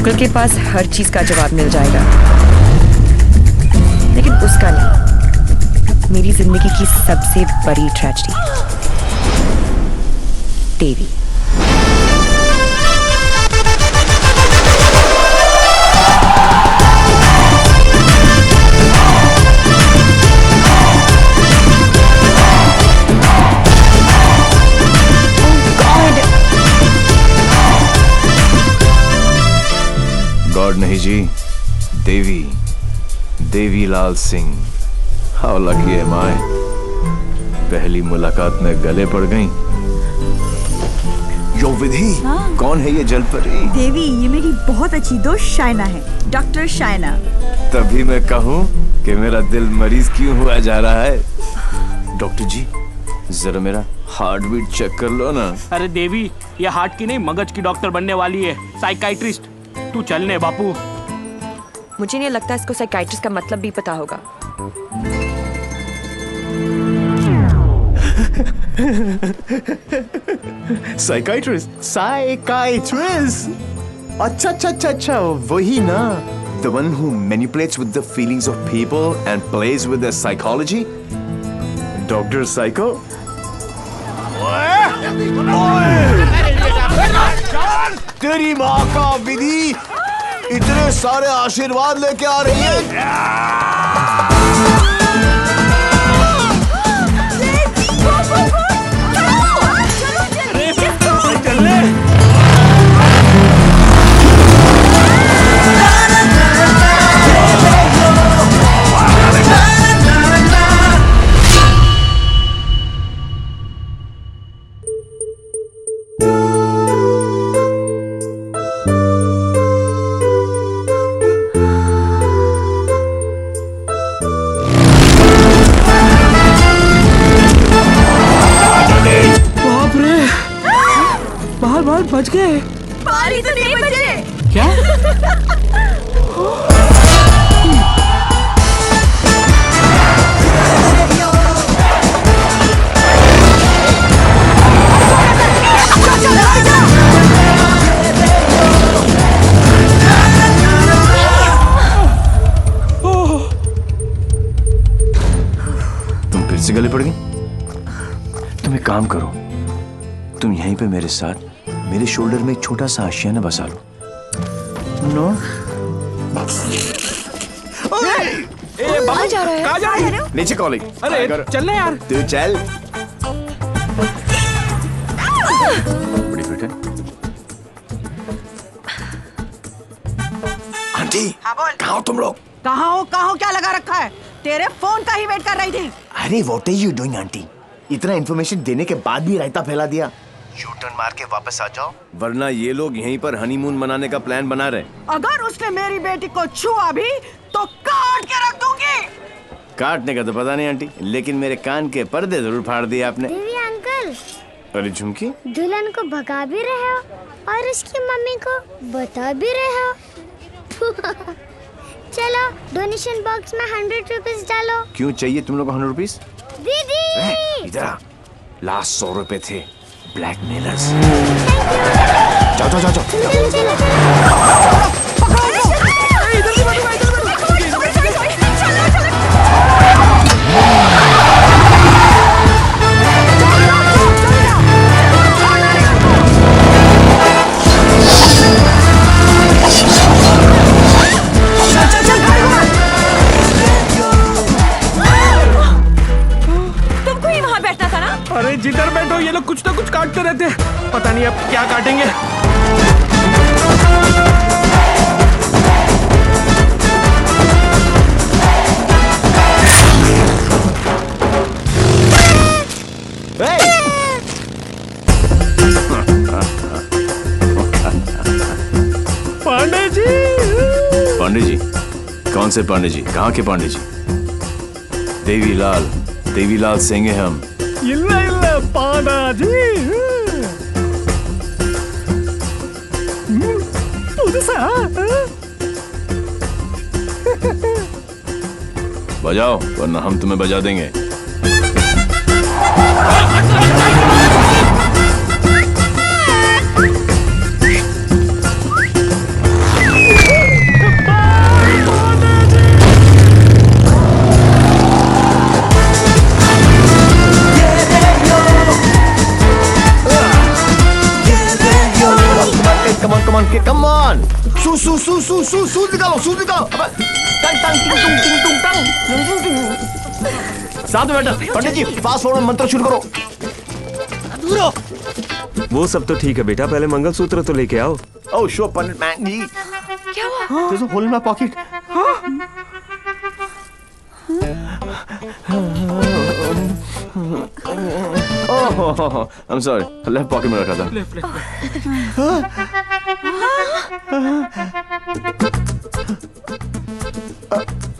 Uncle के पास हर चीज का जवाब मिल जाएगा, लेकिन उसका नहीं, मेरी जिंदगी की सबसे बड़ी ट्रेजेडी, देवी। गॉड नहीं जी, Devi, Devilal Singh. How lucky am I, पहली मुलाकात में गले पड़ गई। यो विधि, कौन है ये जलपरी? देवी, ये मेरी बहुत अच्छी दोस्त शाइना है, डॉक्टर शाइना। तभी मैं कहूँ कि मेरा दिल मरीज क्यों हुआ जा रहा है। डॉक्टर जी, जरा मेरा हार्ट बीट चेक कर लो ना। अरे देवी, ये हार्ट की नहीं मगज की डॉक्टर बनने वाली है, साइकाइट्रिस्ट। तू चलने बापू। मुझे नहीं लगता इसको साइकाइट्रिस्ट का मतलब भी पता होगा। Psychiatrist, psychiatrist. अच्छा अच्छा अच्छा अच्छा, वही ना। The one who manipulates with the feelings of people and plays with their psychology. Dr. Psycho? तेरी माँ का विधि इतने सारे आशीर्वाद लेके आ रही है। बाल बच गए। बाल ही तो नहीं बचे। क्या? तुम फिर से गले पड़ गई? तुम एक काम करो, तुम यहीं पे मेरे साथ मेरे शोल्डर में एक छोटा सा आशियाना बसा लो। नो? कहाँ जा रहा है? कहाँ जा रहे हो? नीचे कॉलिंग। अरे चल यार। तू चल। बड़ी फिट है। आंटी, कहाँ हो तुम लोग? कहाँ हो क्या लगा रखा है? तेरे फोन का ही वेट कर रही थी। अरे what are you doing aunty? इतना इन्फॉर्मेशन देने के बाद भी रायता फैला दिया। यू टर्न मार के वापस आ जाओ, वरना ये लोग यहीं पर हनीमून मनाने का प्लान बना रहे। अगर उसने मेरी बेटी को छुआ भी तो काट के रख दूंगी। काटने का तो पता नहीं आंटी, लेकिन मेरे कान के पर्दे जरूर फाड़ दिए आपने। देवी अंकल, अरे झुमकी, दुल्हन को भगा भी रहे हो और उसकी मम्मी को बता भी रहे हो। चलो डोनेशन बॉक्स में 100 रुपीस डालो। क्यों चाहिए तुम लोग को 100 रुपीस? दीदी इधर आ, लास्ट 100 रुपए थे। ब्लैकमेलर्स। जाओ जाओ जाओ जाओ। चलो चलो अरे जिधर बैठो ये लोग कुछ ना कुछ काटते रहते हैं, पता नहीं अब क्या काटेंगे। पांडे जी। पांडे जी? कौन से पांडे जी? कहाँ के पांडे जी? देवीलाल, देवीलाल सिंह है हम। इल्ला इल्ला पांडा जी। बजाओ वरना हम तुम्हें बजा देंगे। सूज निकालो, सूज निकालो। अबे, टंग टंग टिंग टुंग टिंग टुंग टंग। साथ में बैठो। पंडित जी, फास्ट फॉरवर्ड मंत्र शुरू करो। दूर हो। वो सब तो ठीक है बेटा, पहले मंगलसूत्र तो लेके आओ। Oh, sure, पंडित मैन जी। क्या हुआ? There's a hole in my pocket. Oh, I'm sorry. Left pocket में रखा था।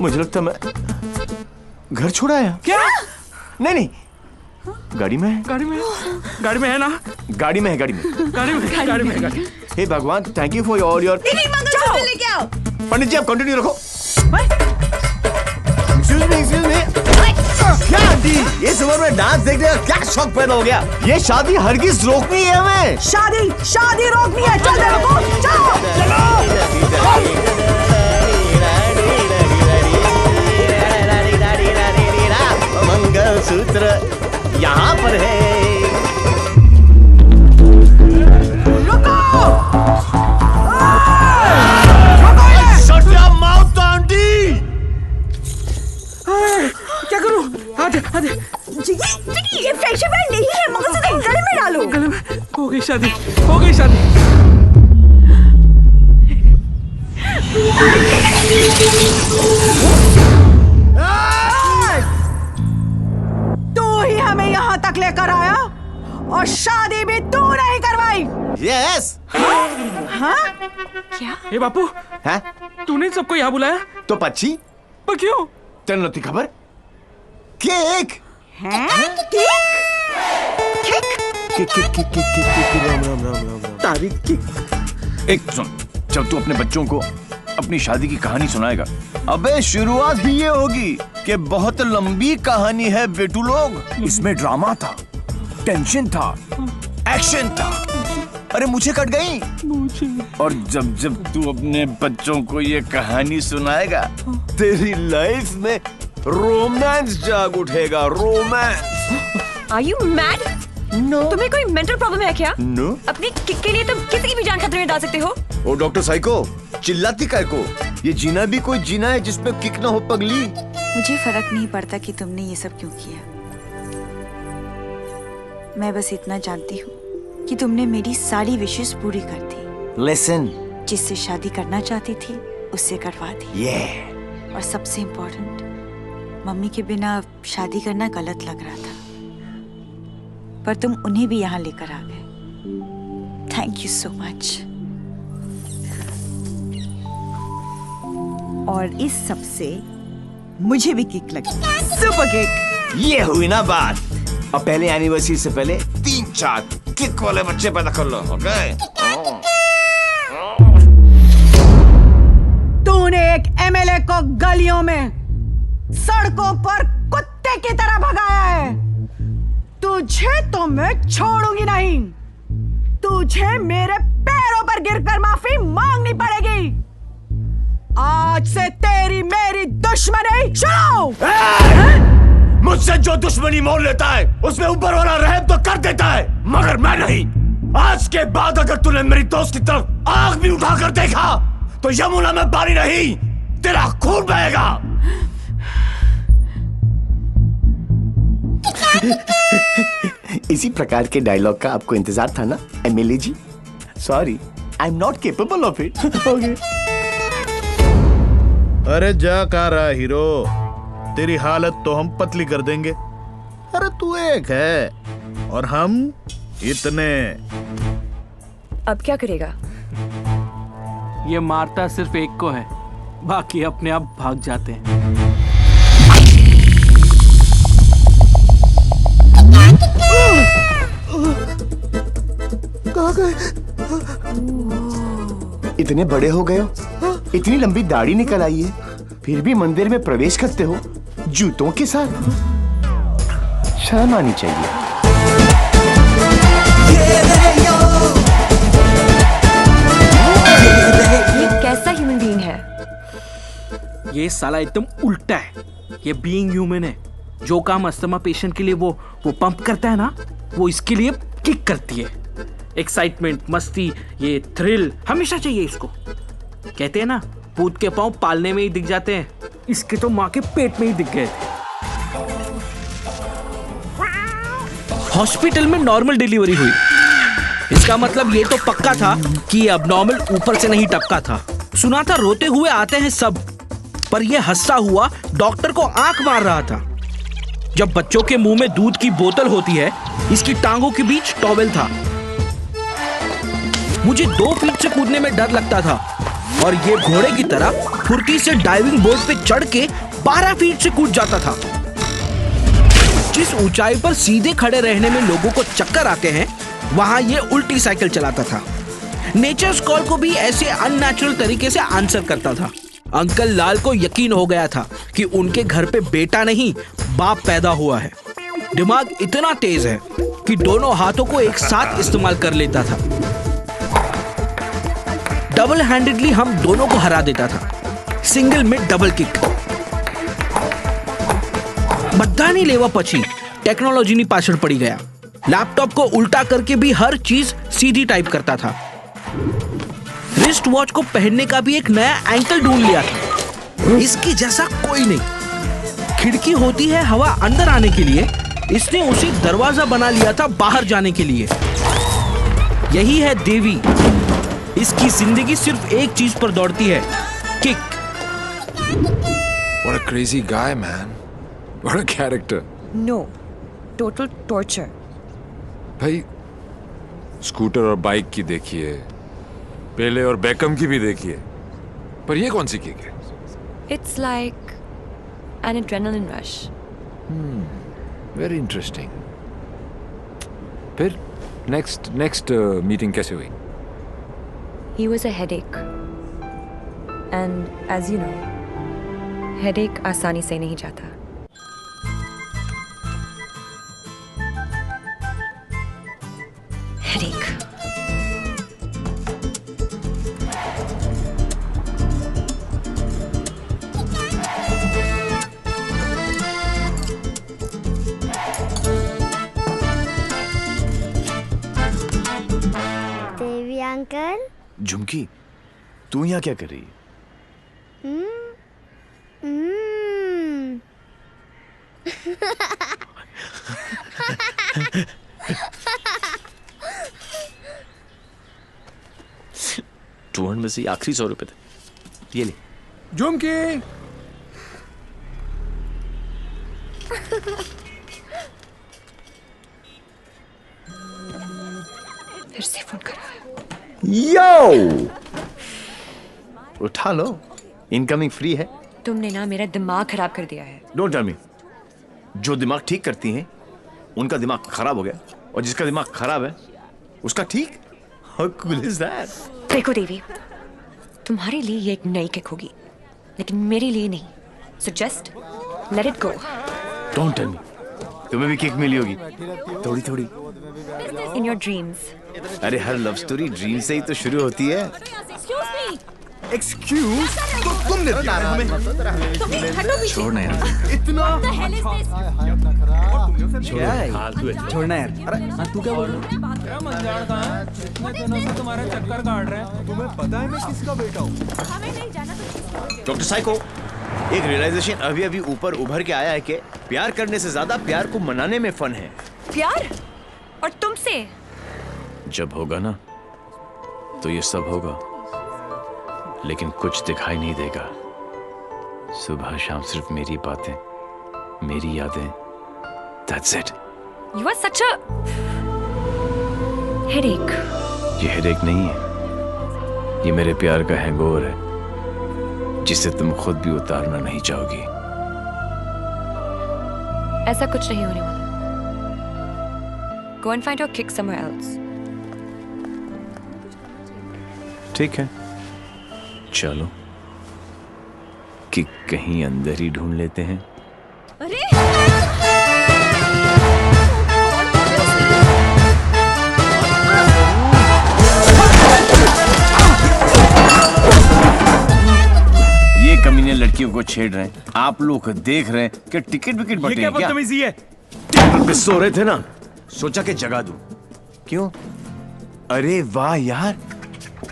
मुझे लगता मैं घर छोड़ आया। क्या? नहीं, गाड़ी में है। गाड़ी में है ना? गाड़ी में है। गाड़ी में। हे भगवान, thank you for all your. Mangalsutra लेके आओ। पंडित जी, आप कंटिन्यू रखो। Excuse me. क्या आंटी, ये उम्र में डांस देखने का क्या शौक पैदा हो गया? ये शादी हरगिज रोकनी है हमें। शादी रोकनी है। चल दे रुको, चलो। मंगलसूत्र यहाँ पर है। रुको। Shut your mouth, aunty. क्या करूं? आधे ये फ्रेंडशिप बैंड नहीं है, मंगलसूत्र गले में डालो। गले में। हो गई शादी। तू ही हमें यहाँ तक लेकर आया और शादी भी तू नहीं करवाई। Yes. हाँ? ए बापू, हैं? तूने सबको यहाँ बुलाया? तो पक्षी पर क्यों? तेरे नती खबर? केक। तारीख केक। एक सुन, जब तू अपने बच्चों को अपनी शादी की कहानी सुनाएगा, अबे शुरुआत ही ये होगी कि बहुत लंबी कहानी है बेटू लोग। इसमें ड्रामा था, टेंशन था, एक्शन था। अरे मुझे कट गई। और जब तू अपने बच्चों को ये कहानी सुनाएगा, तेरी लाइफ में रोमांस जाग उठेगा। Romance. Are you mad? No. तुम्हें कोई मेंटल प्रॉब्लम है क्या? नो। अपनी किक के लिए तुम किसी की भी जान खतरे में डाल सकते हो। ओ डॉक्टर साइको, चिल्लाती काय को? ये जीना भी कोई जीना है जिसमें किक ना हो पगली। मुझे फर्क नहीं पड़ता कि तुमने ये सब क्यों किया। मैं बस इतना जानती हूँ कि तुमने मेरी सारी विशेष पूरी कर दी। लिसन, जिससे शादी करना चाहती थी उससे करवा दी। और सबसे इम्पोर्टेंट, मम्मी के बिना शादी करना गलत लग रहा था, पर तुम उन्हें भी यहाँ लेकर आ गए। Thank you so much. और इस सब से मुझे भी किक लगी। Super kick. ये हुई ना बात। अब पहले एनिवर्सरी से पहले 3-4 किक वाले बच्चे पैदा कर लो, ओके? तूने एक एमएलए को गलियों में, सड़कों पर कुत्ते की तरह भगाया है। तुझे तो मैं छोड़ूंगी नहीं। तुझे मेरे पैरों पर गिरकर माफी मांगनी पड़ेगी। आज से तेरी मेरी दुश्मनी शुरू। मुझसे जो दुश्मनी मोल लेता है उसमें ऊपर वाला रहम तो कर देता है, मगर मैं नहीं। आज के बाद अगर तूने मेरी दोस्त की तरफ आंख भी उठाकर देखा तो यमुना में पानी नहीं, तेरा खून बहेगा। इसी प्रकार के डायलॉग का आपको इंतजार था ना MLA ji? Sorry, I am not capable of it. अरे जा कहाँ रहा हीरो, तेरी हालत तो हम पतली कर देंगे। अरे तू एक है और हम इतने। अब क्या करेगा? ये मारता सिर्फ एक को है, बाकी अपने आप भाग जाते हैं। कहाँ गए? इतने बड़े हो गए हो, इतनी लंबी दाढ़ी निकल आई है, फिर भी मंदिर में प्रवेश करते हो जूतों के साथ। शर्म आनी चाहिए। ये कैसा ह्यूमन बीइंग है? ये साला एकदम उल्टा है। ये बीइंग ह्यूमन है। जो काम अस्थमा पेशेंट के लिए वो पंप करता है ना, वो इसके लिए किक करती है। एक्साइटमेंट, मस्ती, ये थ्रिल हमेशा चाहिए इसको। कहते हैं ना, पूत के पांव पालने में ही दिख जाते हैं, इसके तो माँ के पेट में ही दिख गए थे। हॉस्पिटल में नॉर्मल डिलीवरी हुई, इसका मतलब ये तो पक्का था कि ये अबनॉर्मल ऊपर से नहीं टपका था। सुना था रोते हुए आते हैं सब, पर ये हंसता हुआ डॉक्टर को आंख मार रहा था। जब बच्चों के मुंह में दूध की बोतल होती है, इसकी टांगों के बीच टॉवेल था। मुझे 2 फीट से कूदने में डर लगता था और ये घोड़े की तरह फुर्ती से डाइविंग बोर्ड पे चढ़ के 12 फीट से कूद जाता था। जिस ऊंचाई पर सीधे खड़े रहने में लोगों को चक्कर आते हैं, वहां ये उल्टी साइकिल चलाता था। नेचर्स कॉल को भी ऐसे अननेचुरल तरीके से आंसर करता था। अंकल लाल को यकीन हो गया था कि उनके घर पे बेटा नहीं बाप पैदा हुआ है। दिमाग इतना तेज है कि दोनों हाथों को एक साथ इस्तेमाल कर लेता था। डबल हैंडेडली हम दोनों को हरा देता था, सिंगल में डबल किक। बधानी लेवा पची टेक्नोलॉजी ની પાછળ પડી गया। लैपटॉप को उल्टा करके भी हर चीज सीधी टाइप करता था। रिस्ट वॉच को पहनने का भी एक नया एंकल ढूंढ लिया था, इसकी जैसा कोई नहीं। खिड़की होती है हवा अंदर आने के लिए, इसने उसे दरवाजा बना लिया था बाहर जाने के लिए। यही है देवी, इसकी जिंदगी सिर्फ एक चीज पर दौड़ती है, kick. What a crazy guy, man. What a character. No, total torture. भाई स्कूटर और बाइक की देखिए, पेले और बेकम की भी देखिए, पर ये कौन सी किक है? It's like an adrenaline rush. Very interesting. फिर next meeting कैसे हुई? He was a headache. And as you know, headache आसानी से नहीं जाता। Headache. देवी अंकल, झुमकी, तू यहाँ क्या कर रही है? टूर में से आखिरी 100 रुपए थे, ये ले। झुमकी, फिर से फोन करा है। यो, उठा लो, इनकमिंग फ्री है। तुमने ना मेरा दिमाग खराब कर दिया है। Don't tell me. जो दिमाग ठीक करती हैं उनका दिमाग खराब हो गया, और जिसका दिमाग खराब है उसका ठीक। How cool is that? देखो देवी, तुम्हारे लिए ये एक नई किक होगी, लेकिन मेरे लिए नहीं। So just let it go. Don't tell me. तुम्हें भी किक मिली होगी, थोड़ी थोड़ी। In your dreams. अरे हर लव स्टोरी ड्रीम से ही तो शुरू होती है। एक्सक्यूज, तो तुमने दिया हमें। छोड़ना यार। क्या है? छोड़ना यार। अरे तू क्या बोल रहा है? तुम्हारे चक्कर काट रहे हैं। तुम्हें पता है मैं किसका बेटा हूँ? डॉक्टर साइको, एक रियलाइजेशन अभी अभी ऊपर उभर के आया है कि प्यार करने से ज्यादा प्यार को मनाने में फन है। प्यार? और तुमसे? जब होगा ना तो ये सब होगा, लेकिन कुछ दिखाई नहीं देगा। सुबह शाम सिर्फ मेरी बातें, मेरी यादें। That's it. You are such a headache. ये हेडेक नहीं है, ये मेरे प्यार का हैंगओवर है, जिसे तुम खुद भी उतारना नहीं चाहोगी। ऐसा कुछ नहीं होने वाला। Go and find your kick somewhere else. ठीक है, चलो किक कहीं अंदर ही ढूंढ लेते हैं। अरे ये कमीने लड़कियों को छेड़ रहे हैं, आप लोग देख रहे हैं कि टिकट विकेट बटे हैं क्या? बदतमीजी है। टेबल पे सो रहे थे ना, सोचा कि जगा दूं। क्यों? अरे वाह यार,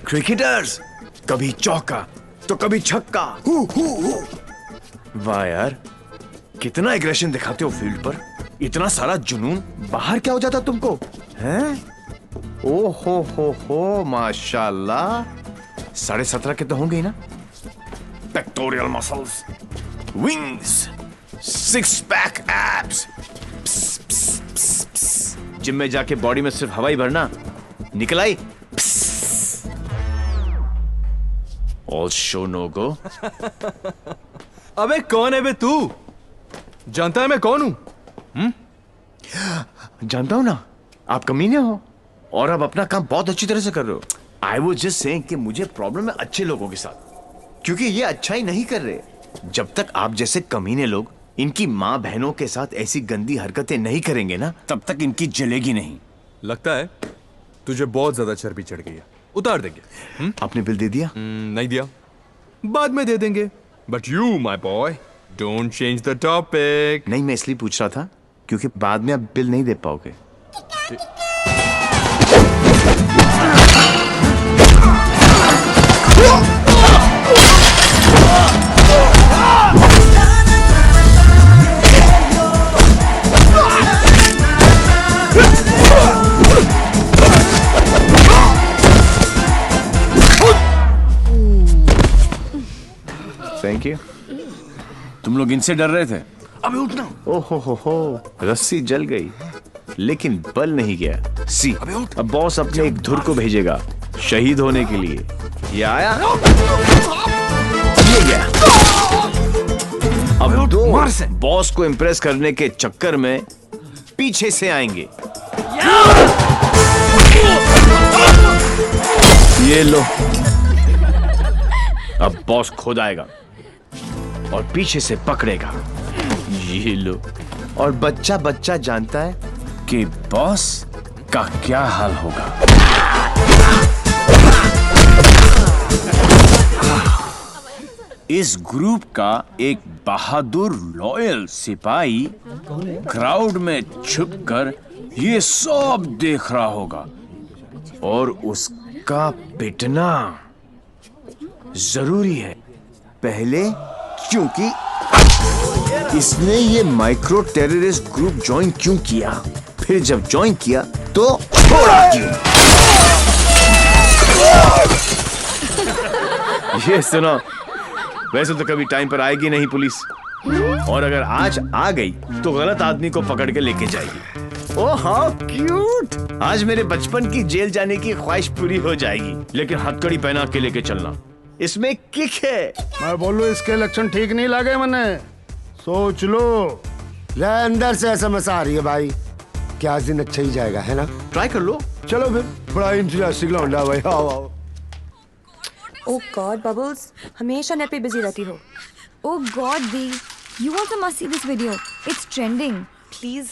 क्रिकेटर्स, कभी चौका तो कभी छक्का। वाह यार, कितना एग्रेशन दिखाते हो फील्ड पर, इतना सारा जुनून। बाहर क्या हो जाता तुमको, हैं? ओ हो, माशाल्लाह। 17.5 के तो होंगे ही ना। Pectoral muscles, wings, 6 pack abs. Gym में जाके बॉडी में सिर्फ हवा ही भरना, निकल आई। ऑल शो नो गो। अबे कौन है बे तू? जानता है मैं कौन हूं? जानता हूं ना, आप कमीने हो और आप अपना काम बहुत अच्छी तरह से कर रहे हो। आई वाज जस्ट सेइंग कि मुझे प्रॉब्लम है अच्छे लोगों के साथ, क्योंकि ये अच्छा ही नहीं कर रहे। जब तक आप जैसे कमीने लोग इनकी माँ बहनों के साथ ऐसी गंदी हरकतें नहीं करेंगे ना, तब तक इनकी जलेगी नहीं। लगता है तुझे बहुत ज्यादा चर्बी चढ़ गई है, उतार देंगे। आपने बिल दे दिया? नहीं दिया, बाद में दे देंगे। But you my boy don't change the topic. नहीं, मैं इसलिए पूछ रहा था क्योंकि बाद में आप बिल नहीं दे पाओगे। Thank you. तुम लोग इनसे डर रहे थे? अबे उठना। ओहो हो, रस्सी जल गई लेकिन बल नहीं गया। सी, अब बॉस अपने एक धुर को भेजेगा शहीद होने के लिए। ये आया, ये गया। अब दो बॉस को इम्प्रेस करने के चक्कर में पीछे से आएंगे। ये लो, अब बॉस खुद आएगा और पीछे से पकड़ेगा। ये लो, और बच्चा बच्चा जानता है कि बॉस का क्या हाल होगा। इस ग्रुप का एक बहादुर लॉयल सिपाही क्राउड में छुपकर ये सब देख रहा होगा और उसका पिटना जरूरी है। पहले क्योंकि इसने ये माइक्रो टेररिस्ट ग्रुप ज्वाइन क्यों किया, फिर जब ज्वाइन किया तो छोड़ा क्यों। ये सुनो, वैसे तो कभी टाइम पर आएगी नहीं पुलिस, और अगर आज आ गई तो गलत आदमी को पकड़ के लेके जाएगी। Oh how cute. आज मेरे बचपन की जेल जाने की ख्वाहिश पूरी हो जाएगी, लेकिन हथकड़ी पहना के लेके चलना, इसमें किक है। मैं बोलूं इसके लक्षण ठीक नहीं लगे मने, सोच लो। ले अंदर से एसएमएस आ रही है भाई, क्या दिन अच्छा ही जाएगा, है ना? ट्राई कर लो। चलो फिर, बड़ा इंतजास्टिक लौंडा भाई। आओ आओ। ओह गॉड बबल्स, हमेशा नेट पे बिजी रहती हो। Oh God, Dee, you also must see this video. It's trending. Please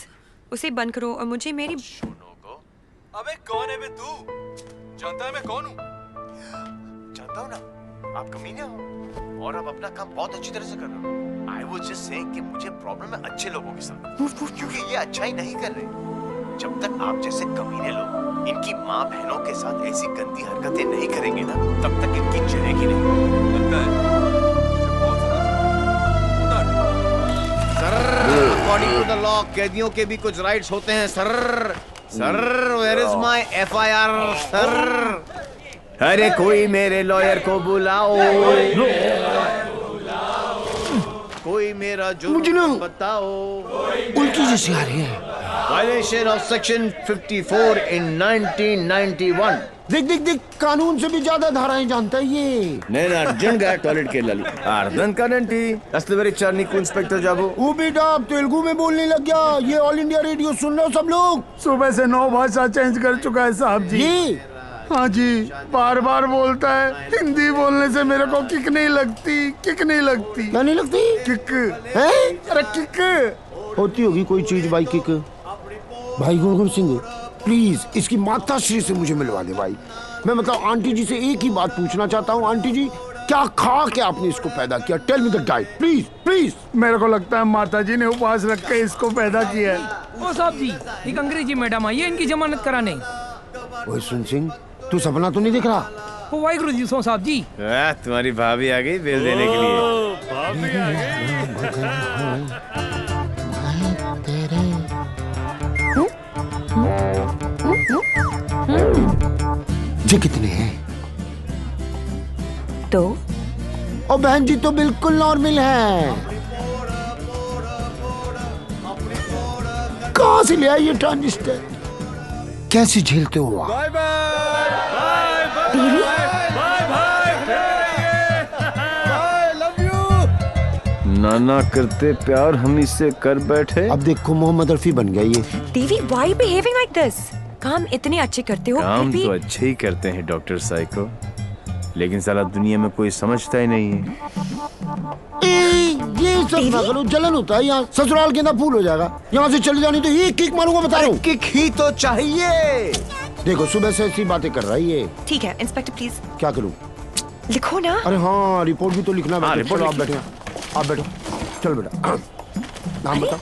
उसे बंद करो और मुझे मेरी। अबे कौन है बे तू? जानता है मैं कौन हूँ? जानता हूँ ना, आप कमीने हो और आप अपना काम बहुत अच्छी तरह से कर रहे हो। आई वाज जस्ट सेइंग कि मुझे प्रॉब्लम है अच्छे लोगों के साथ, क्योंकि ये अच्छा ही नहीं कर रहे। जब तक आप जैसे कमीने लोग इनकी माँ बहनों के साथ ऐसी गंदी हरकतें नहीं करेंगे ना, तब तक इनकी जलेगी नहीं। लगता है sir, according to the law कैदियों के भी कुछ राइट्स होते हैं sir. Sir, where is my FIR sir? अरे कोई मेरे लॉयर को बुलाओ, कोई मेरा जुर्म बताओ। उल्टी जैसी आ रही है। Violation of section 54 in 1991। देख देख देख, कानून से भी ज्यादा धाराएं जानता है ये। నేను అర్జున్ గా టాయిలెట్ కి వెళ్ళాలి, అర్థం కాదండి అసలు వెరీ चार నీకు इंस्पेक्टर जाबो। वो बेटा अब तेलुगु में बोलने लग गया। ये ऑल इंडिया रेडियो सुन रहे हो सब लोग? सुबह से 9 भाषा चेंज कर चुका है साहब जी। ये हाँ जी, बार बार बोलता है। हिंदी बोलने से मेरे को किक नहीं लगती, किक नहीं लगती। क्या नहीं लगती? किक है? अरे किक होती होगी कोई चीज भाई, किक। भाई गुणगुण सिंह, प्लीज इसकी माता श्री से मुझे मिलवा दे भाई। मैं मतलब आंटी जी से एक ही बात पूछना चाहता हूँ। आंटी जी, क्या खा के आपने इसको पैदा किया? Tell me the diet please please. मेरे को लगता है माता जी ने उपवास रख के इसको पैदा किया है। ओ साहब जी, एक अंग्रेजी मैडम आई है इनकी जमानत कराने। ओए सुन सिंह, तू सपना तो नहीं दिख रहा? वाहिगुरु जी सो साहब जी। तुम्हारी भाभी आ गई बिल देने के लिए। भाभी आ गई। ये कितने हैं? 2। और बहन जी तो बिल्कुल नॉर्मल है। कहां से ले आई ये ट्रांजिस्टर? कैसे झेलते हो आप? Bye bye love you. नाना करते प्यार हम इससे कर बैठे। अब देखो मोहम्मद रफी बन गया ये। देवी why behaving like this? काम इतने अच्छे करते हो। काम तो अच्छे ही करते हैं डॉक्टर साइको, लेकिन साला दुनिया में कोई समझता ही नहीं है। ये सब ना करो, जलन होता है यहाँ। ससुराल के अंदर फूल हो जाएगा। यहाँ से चले जानी तो ये किक मारूंगा, बता रहा हूँ। किक ही तो चाहिए। देखो सुबह से ऐसी बातें कर रही है। ठीक है इंस्पेक्टर प्लीज। क्या करूँ? लिखो ना। अरे हाँ रिपोर्ट भी तो लिखना है। रिपोर्ट आप बैठे, आप बैठो। चल बेटा नाम बता।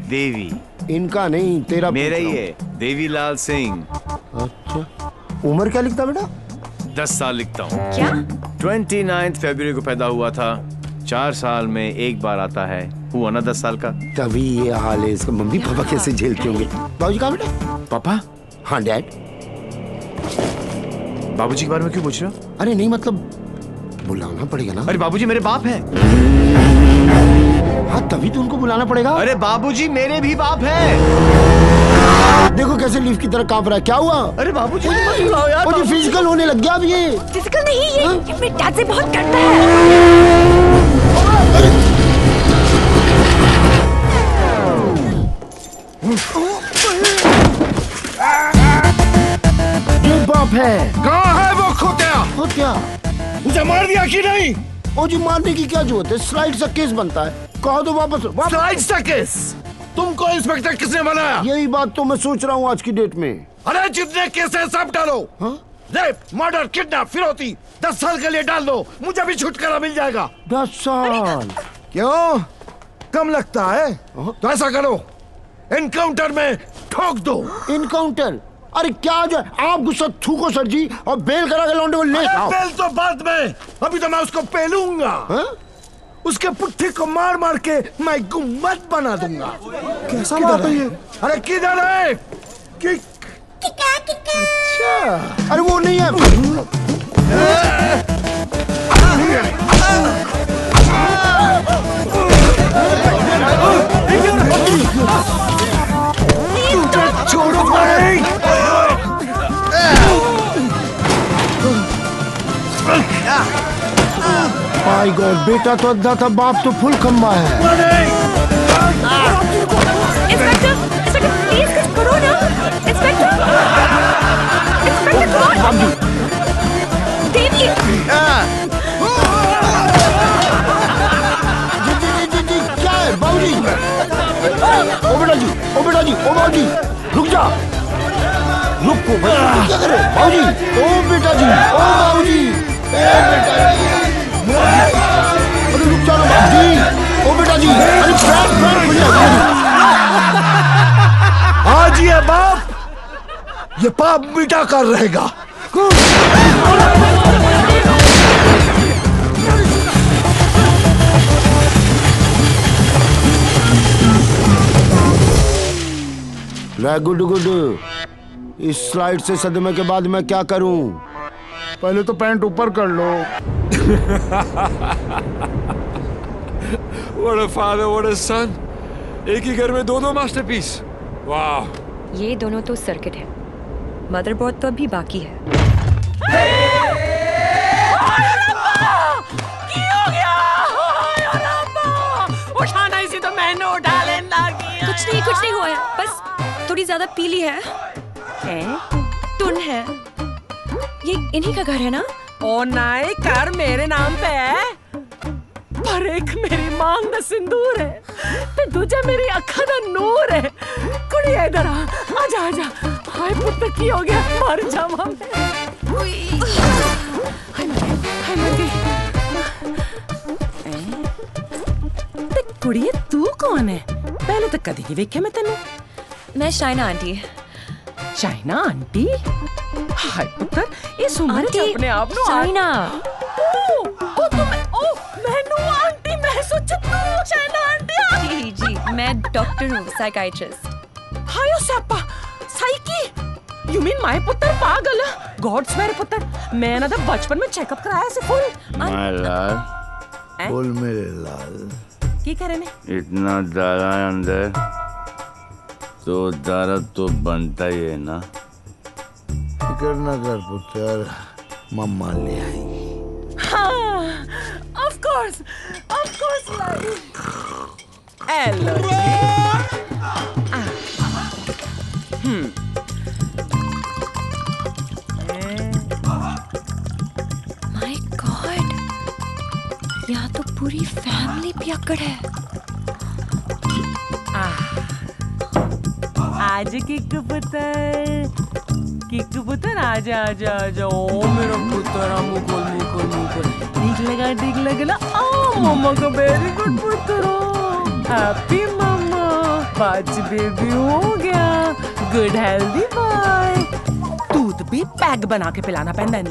देवी। इनका नहीं तेरा। मेरा ही है, देवी लाल सिंह। अच्छा उम्र क्या लिखता बेटा? 10 साल लिखता हूँ। क्या? 29 फरवरी को पैदा हुआ था। 4 साल में एक बार आता है। हुआ ना 10 साल का। तभी ये हाल है इसका। मम्मी पापा कैसे झेलते होंगे? बाबूजी कहाँ बेटा? पापा? हाँ डैड। बाबूजी के बारे में क्यों पूछ रहे हो? अरे नहीं मतलब बुलाना पड़ेगा ना। अरे बाबूजी मेरे बाप हैं। हाँ तभी तो उनको बुलाना पड़ेगा। अरे बाबूजी मेरे भी बाप हैं। देखो कैसे लीफ की तरह कांप रहा है। क्या हुआ? अरे बाबूजी मत बुलाओ यार। मुझे फिजिकल होने लग गया अब ये। फिजिकल नहीं ये मेरे डैड से बहुत करता है। ये बाप है। कहाँ है वो खोतिया? खोतिया उसे मार दिया कि नहीं? ओ जी मारने की क्या जरूरत है? स्लाइड सा केस बनता है। कहो तो वापस। स्लाइड सा केस? तुमको इंस्पेक्टर किसने बनाया? यही बात तो मैं सोच रहा हूँ आज की डेट में। अरे जितने केस है सब डालो। रेप, मर्डर, किडनैप, फिरौती 10 साल के लिए डाल दो। मुझे भी छुटकारा मिल जाएगा। 10 साल? क्यों कम लगता है? तो ऐसा करो एनकाउंटर में ठोक दो। एनकाउंटर? अरे क्या जो आप गुस्सा थूको सर जी और बेल करा के लौंडे को ले आओ। बेल तो बाद में, अभी तो मैं उसको पेलूंगा। उसके पुट्ठी को मार मार के मैं गुम्बद बना दूंगा। कैसा बात है ये? अरे किधर है? अच्छा अरे वो नहीं है। छोड़ो भाई। माय गॉड बेटा तो अद्धा था, बाप तो फुल खंबा है। इंस्पेक्टर प्लीज कुछ करो ना। इंस्पेक्टर देवी। जी क्या है बाबूजी? ओ बेटा जी, ओ बेटा जी, ओ बाबूजी रुक जा। रुको क्या करे बाबूजी? ओ बेटा जी, ओ बाबूजी, ए बेटा जी। अरे रुक जा ना बाबूजी। ओ बेटा जी, अरे पैर खुल जा। आज ये बाप ये पाप मिटा कर रहेगा। Good good. इस स्लाइड से सदमे के बाद मैं क्या करूं? पहले तो पैंट ऊपर कर लो। What a father, what a son. एक ही घर में 2 मास्टरपीस। वाह। ये दोनों तो सर्किट है, मदरबोर्ड तो अभी बाकी है। उठाना इसी तो मैंने उठा लेना। कुछ नहीं हुआ है, बस थोड़ी ज्यादा पीली है। टुन है। ये इन्हीं का घर है ना? ओ नाई कर मेरे नाम पे है, पर एक मेरी मांग दा सिंदूर है ते दूजा मेरी अखा दा नूर है। कुड़ी इधर आ, आजा आजा। हाय पुत्र की हो गया, मर जावा मैं। हाय मर गई। ते कुड़िए तू कौन है? पहले तो कदी नहीं वेख्या मैं तेनू। मैं शाइना आंटी। शाइना आंटी? हाय पुत्र इस उम्र च अपने आप नु चाइना ओ तुम ओ मैनू आंटी मैं सोचा तू चाइना आंटी जी मैं डॉक्टर हूँ साइकाइट्रिस्ट हायो सप्पा साइकी यू मीन माय पुत्र पागल गॉड्स मेरे पुत्र मैं ना बचपन में चेकअप कराया से फुल माय लाल बोल मेरे लाल की करे ने इतना दारा अंदर तो दारा तो बनता ही है ना फिक्र ना कर पुत्र मम्मा ले आई हाँ of course lie hello my God यहाँ तो पूरी फैमिली पियक्कड़ है आज किक्कू पुत्र आजा ओ मेरा पुत्र मुकुल ठीक लगा ना ओ मम्मा का वेरी गुड पुत्र हैप्पी मम्मा पांच बेबी हो गया गुड हेल्दी बॉय दूध भी पैक बना के पिलाना पैंदा है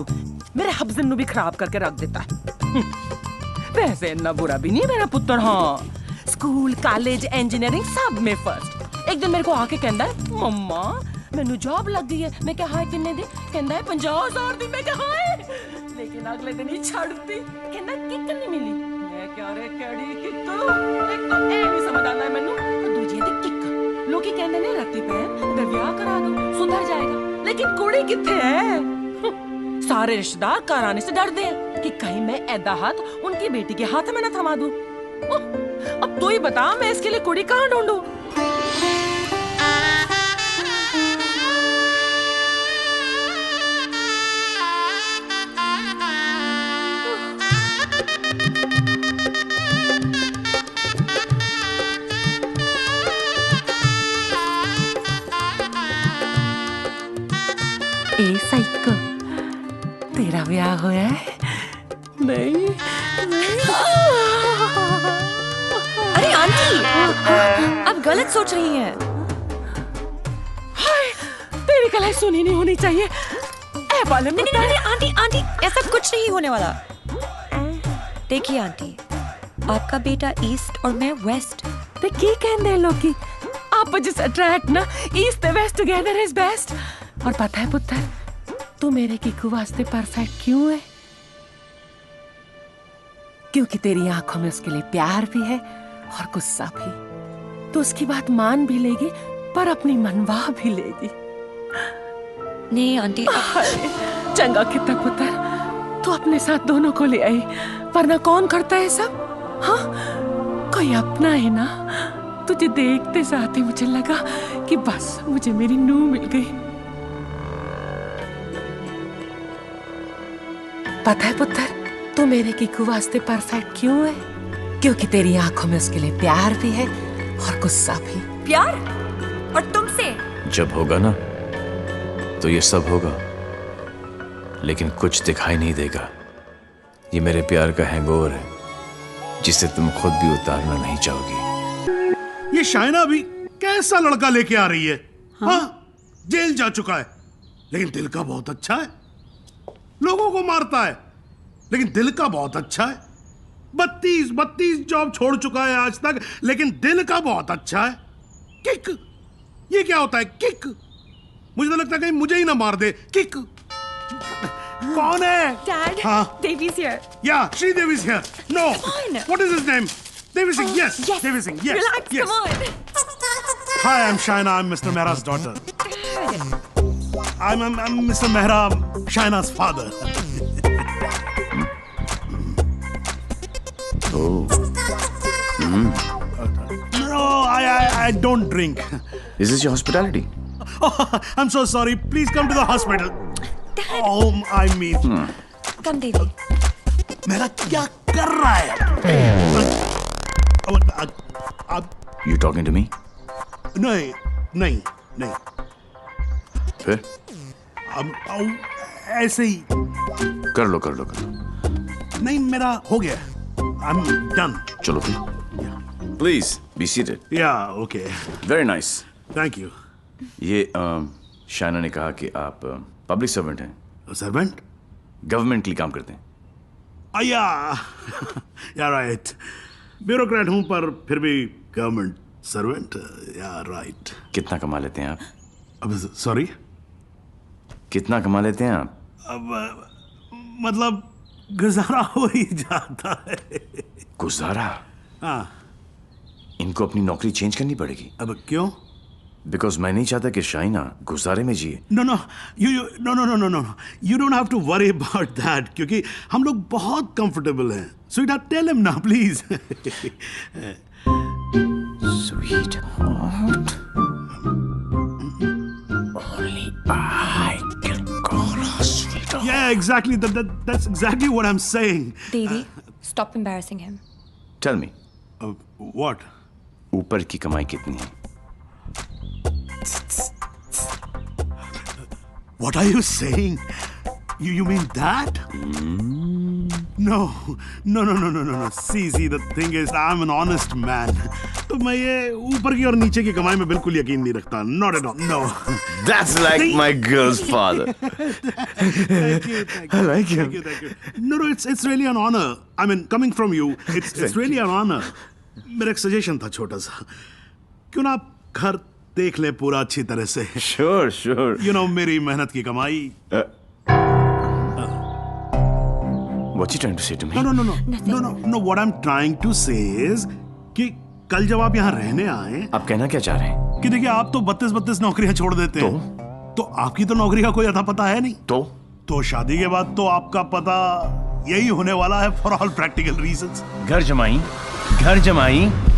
मेरे हब्जन नु भी खराब करके रख देता है वैसे इतना बुरा भी नहीं मेरा पुत्र हाँ स्कूल कॉलेज इंजीनियरिंग सब में फर्स्ट एक दिन मेरे को आके कहता है मम्मा मैनू जॉब लग गई है मैं क्या हाय किन्ने दी कहता है 50,000 दी मैं क्या हाय लेकिन अगले दिन ही छड़ दी कहता किक नहीं मिली मैं क्या रे केड़ी किक एक तो ए नहीं समझ आता है मैनू और दूजी दी किक लोकी कहंदे ने रत्ती पैन ते ब्याह करा दो सुधर जाएगा लेकिन कुड़ी किथे है सारे रिश्तेदार घर आने से डरते हैं कि कहीं मैं ऐदा हाथ उनकी बेटी के हाथ में न थमा दूं अब तू ही बता मैं इसके लिए कुड़ी कहाँ ढूंढूं ए साइको तेरा ब्याह हुआ है नहीं अरे आंटी आप गलत सोच रही हैं हाय तेरी कलाई सुनी नहीं होनी चाहिए ए बाले में नहीं आंटी ऐसा कुछ नहीं होने वाला देखिए आंटी आपका बेटा ईस्ट और मैं वेस्ट ते की कहंदे लोग आप जिस अट्रैक्ट ना ईस्ट ते वेस्ट टुगेदर इज बेस्ट और पता है पुत्र तू मेरे किकू वास्ते परफेक्ट क्यों है क्योंकि तेरी आंखों में उसके लिए प्यार भी है और गुस्सा भी तो उसकी बात मान भी लेगी पर अपनी मनवा भी लेगी नहीं आंटी चंगा कितना पुत्र तू अपने साथ दोनों को ले आई वरना कौन करता है सब हाँ कोई अपना है ना तुझे देखते साथ ही मुझे लगा कि बस मुझे मेरी नूह मिल गई पता है पुत्र तू मेरे किकू वास्ते परफेक्ट क्यों है क्योंकि तेरी आंखों में उसके लिए प्यार भी है और गुस्सा भी प्यार और तुमसे जब होगा ना तो ये सब होगा लेकिन कुछ दिखाई नहीं देगा ये मेरे प्यार का हैंगओवर है जिसे तुम खुद भी उतारना नहीं चाहोगी ये शाइना भी कैसा लड़का लेके आ रही है हाँ? जेल जा चुका है लेकिन दिल का बहुत अच्छा है लोगों को मारता है लेकिन दिल का बहुत अच्छा है 32 जॉब छोड़ चुका है आज तक लेकिन दिल का बहुत अच्छा है किक ये क्या होता है किक मुझे तो लगता है कहीं मुझे ही ना मार दे किक कौन है Dad, हाँ Devi's here. Yeah, Sridevi's here. No. Come on. What is his name? Devi Singh. Yes. Devi Singh. Yes. Relax, yes. come on. Hi, I'm Shaina. I'm Mr. Mehra's daughter. I'm Mr. Mehra, Shaina's father. No, I don't drink. Is this your hospitality? Oh, I'm so sorry. Please come to the hospital. Dad. Oh, I mean. Come, Devi. मेरा क्या कर रहा है? You talking to me? नहीं. फिर? ऐसे ही. कर लो. नहीं मेरा हो गया. I'm done. चलो फिर. Please be seated. Yeah, okay. Very nice. Thank you. ये शाइना ने कहा कि आप पब्लिक सर्वेंट हैं। सर्वेंट? गवर्नमेंट के लिए काम करते हैं। या राइट, ब्यूरोक्रेट हूं पर फिर भी गवर्नमेंट सर्वेंट। या राइट। कितना कमा लेते हैं आप? अब सॉरी, कितना कमा लेते हैं आप? अब मतलब गुजारा हो ही जाता है। गुजारा? हाँ। इनको अपनी नौकरी चेंज करनी पड़ेगी। अब क्यों? बिकॉज मैं नहीं चाहता कि शाइना गुजारे में जिए। No, you don't have to worry about that, क्योंकि हम लोग बहुत कंफर्टेबल हैं। स्वीटहार्ट, टेल हिम ना please. Sweetheart, only I can call her sweetheart. Yeah, exactly. That's exactly what I'm saying. Devi, stop embarrassing him. Tell me. What? ऊपर की कमाई कितनी है? What are you saying? You mean that? No. See, the thing is, I'm an honest man. तो मैं ये ऊपर की और नीचे की कमाई में बिल्कुल यकीन नहीं रखता. Not at all. No. That's like my girl's father. Thank you. I like him. Thank you. No, it's really an honor. I mean, coming from you, it's really an honor. मेरा एक सजेशन था छोटा सा. क्यों ना आप घर देख ले पूरा अच्छी तरह से. Sure. You know, मेरी मेहनत की कमाई. What's he trying to say to me? No. What I'm trying to say is कि कल जब आप यहाँ रहने आए, आप कहना क्या चाह रहे हैं? कि देखिए, आप तो 32 नौकरियां छोड़ देते हैं. तो आपकी तो नौकरी का कोई अता पता है नहीं. तो शादी के बाद तो आपका पता यही होने वाला है, फॉर ऑल प्रैक्टिकल रीजंस. घर जमाई.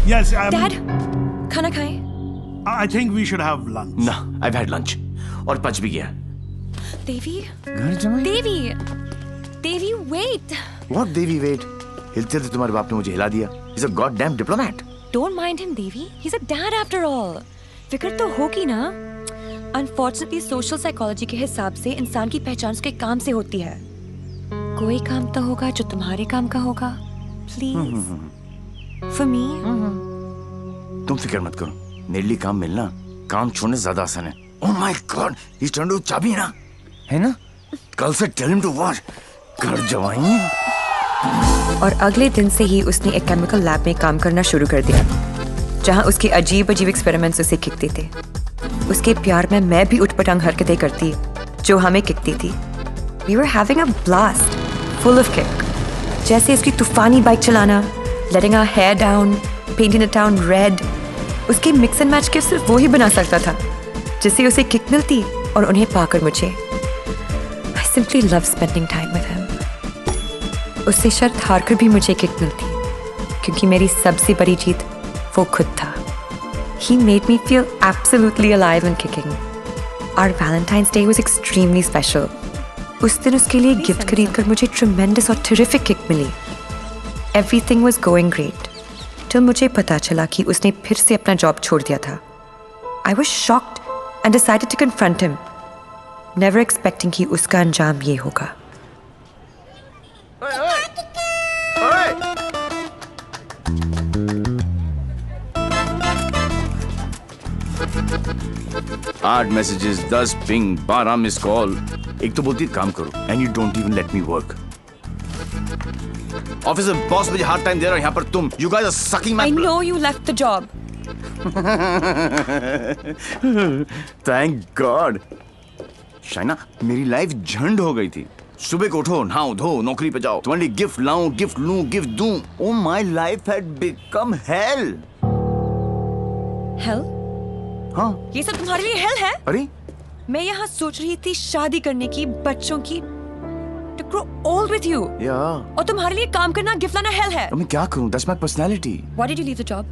Yes, Dad, खाना खाएं? I think we should have lunch. No, I've had lunch. और पच भी गया. Devi? घर जमाई? Devi, wait. What Devi, wait? हिलते थे तुम्हारे बाप ने मुझे हिला दिया. He's a goddamn diplomat. Don't mind him, Devi. He's a dad after all. फिक्र तो होगी ना. Unfortunately, social psychology के हिसाब से इंसान की पहचान उसके काम से होती है. कोई काम तो होगा जो तुम्हारे काम का होगा. Please. For me. तुम फिक्र मत करो. मेरे लिए काम मिलना, काम छोड़ने से ज्यादा आसान है. Oh my God, he's trying to चाबी है ना? कल से tell him to what? घर जवाई. और अगले दिन से ही उसने एक केमिकल लैब में काम करना शुरू कर दिया, जहां उसके अजीब एक्सपेरिमेंट्स उसे किकते थे. उसके प्यार में मैं भी उठपटांग हरकतें करती जो हमें किकती थी. We were having a blast, full of kick. जैसे उसकी तूफानी बाइक चलाना, letting our hair down, painting the town red. उसके मिक्स एंड मैच के सिर्फ वो ही बना सकता था, जिससे उसे किक मिलती और उन्हें पाकर मुझे. I simply love spending time with him. उससे शर्त हारकर भी मुझे किक मिलती, क्योंकि मेरी सबसे बड़ी जीत वो खुद था. He made me feel absolutely alive and kicking. Our Valentine's Day was extremely special. उस दिन उसके लिए गिफ्ट खरीदकर मुझे tremendous और terrific किक मिली. Everything was going great. till मुझे पता चला कि उसने फिर से अपना जॉब छोड़ दिया था. I was shocked and decided to confront him, never expecting कि उसका अंजाम ये होगा. आठ मैसेजेस, 10 पिंग, 12 मिस कॉल. एक तो बोलती काम करो and you don't even let me work. Office में बॉस मुझे हार्ड टाइम दे रहा है, यहाँ पर तुम you guys are sucking my I know you left the job. Thank God. Shaina, मेरी लाइफ झंड हो गई थी. सुबह को उठो, नहाओ धो, नौकरी पे जाओ, तुम्हारे लिए गिफ्ट लाऊं, गिफ्ट लूं, गिफ्ट दूं. Oh, my life had become hell. Hell? हाँ. ये सब तुम्हारे लिए hell है? अरे? मैं यहाँ सोच रही थी शादी करने की, बच्चों की, to grow old with you. Yeah. और तुम्हारे लिए काम करना, गिफ्ट लाना hell है. मैं क्या करूं? That's my personality. Why did you leave the job?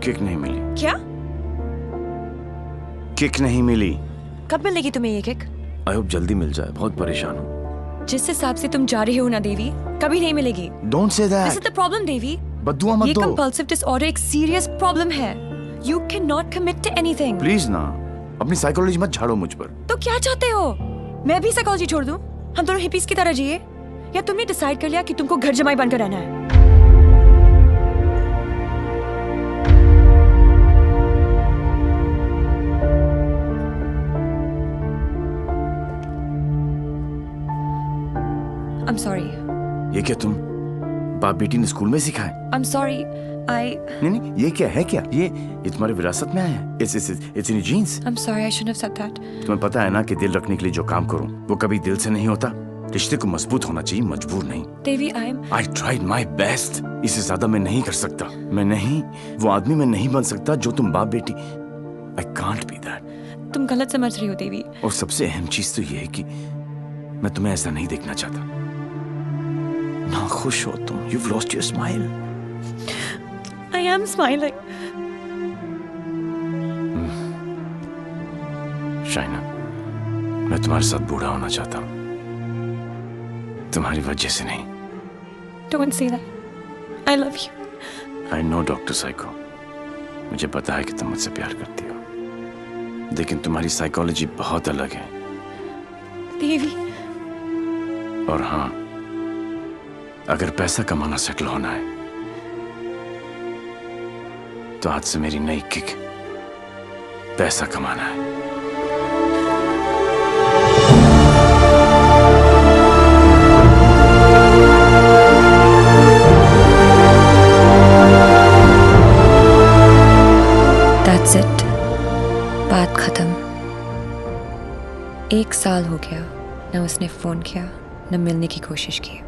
Kick नहीं मिली. क्या? किक नहीं मिली. कब मिलेगी तुम्हें ये किक? I hope जल्दी मिल जाए. बहुत परेशान हूँ. जिस हिसाब से तुम जा रहे हो ना देवी, कभी नहीं मिलेगी. Don't say that. This is the problem, देवी. बद्दुआ मत दो. ये compulsive disorder एक serious problem है. You cannot commit to anything. Please ना, अपनी साइकोलॉजी मत झाड़ो मुझ पर. तो क्या चाहते हो? मैं भी साइकोलॉजी छोड़ दूं? हम दोनों हिपीज की तरह जिए? या तुमने डिसाइड कर लिया कि तुमको घर जमाई बनकर रहना है? I'm sorry. ये क्या तुम बाप बेटी ने स्कूल में सिखा है? I'm sorry. नहीं, ये क्या है क्या? ये तुम्हारी विरासत में आया है? It's in your genes. I'm sorry, I shouldn't have said that. तुम्हें पता है ना कि दिल रखने के लिए जो काम करूं वो कभी दिल से नहीं होता। रिश्ते को मजबूत होना चाहिए, मजबूर नहीं। देवी, I tried my best. इससे ज्यादा मैं नहीं कर सकता। मैं नहीं, वो आदमी मैं नहीं बन सकता जो तुम बाप बेटी। I can't be that. तुम गलत समझ रही हो देवी। और सबसे अहम चीज तो ये है कि मैं तुम्हें ऐसा नहीं देखना चाहता। ना खुश हो तुम। You've lost your smile. I am smiling. Shaina, मैं तुम्हारे साथ बूढ़ा होना चाहता हूँ, तुम्हारी वजह से नहीं। Don't say that. I love you. I know, doctor psycho. मुझे पता है कि तुम मुझसे प्यार करती हो, लेकिन तुम्हारी साइकोलॉजी बहुत अलग है। देवी। और हाँ, अगर पैसा कमाना सेटल होना है तो आज से मेरी नई किक पैसा कमाना है। That's it. बात खत्म। 1 साल हो गया, न उसने फोन किया न मिलने की कोशिश की।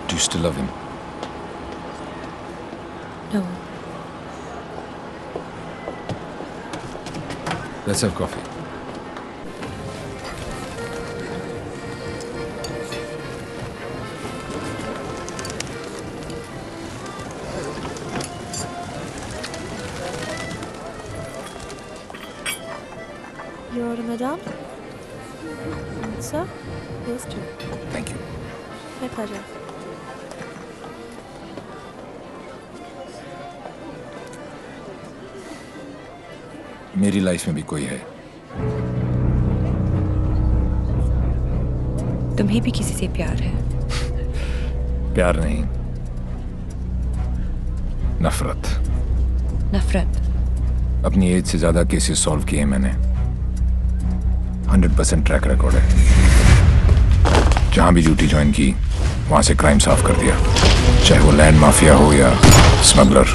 Do you still love him? No. Let's have coffee. Your order, madam? Sir? Yes, sir. Thank you. My pleasure. मेरी लाइफ में भी कोई है। तुम्हें भी किसी से प्यार है? प्यार नहीं, नफरत। नफरत? अपनी एज से ज्यादा केसेस सॉल्व किए मैंने। 100% ट्रैक रिकॉर्ड है। जहां भी ड्यूटी ज्वाइन की वहां से क्राइम साफ कर दिया, चाहे वो लैंड माफिया हो या स्मगलर,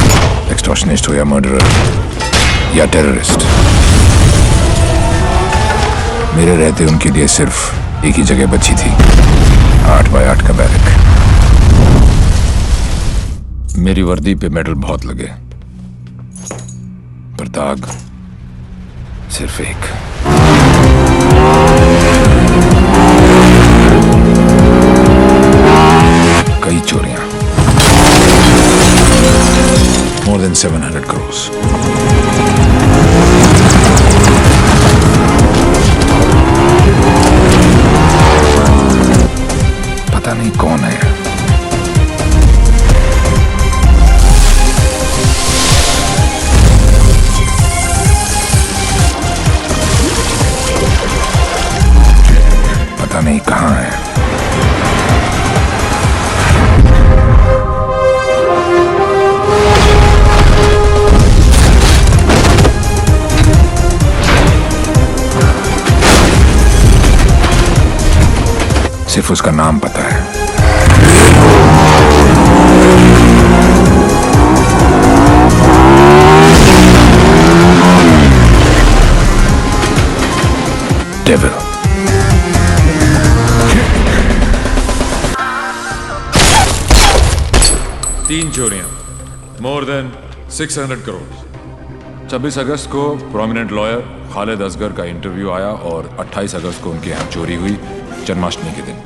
एक्सटॉर्शनिस्ट हो या मर्डरर या टेररिस्ट। मेरे रहते उनके लिए सिर्फ एक ही जगह बची थी, 8 बाय 8 का बैरक। मेरी वर्दी पे मेडल बहुत लगे, पर दाग सिर्फ एक। कई चोरियां, more than 700 crores। पता नहीं कौन है। पता नहीं कहां है। सिर्फ उसका नाम पता है। डेविल। तीन चोरियां, मोर देन 600 करोड़। 26 अगस्त को प्रोमिनेंट लॉयर खालिद असगर का इंटरव्यू आया और 28 अगस्त को उनके यहाँ चोरी हुई, जन्माष्टमी के दिन।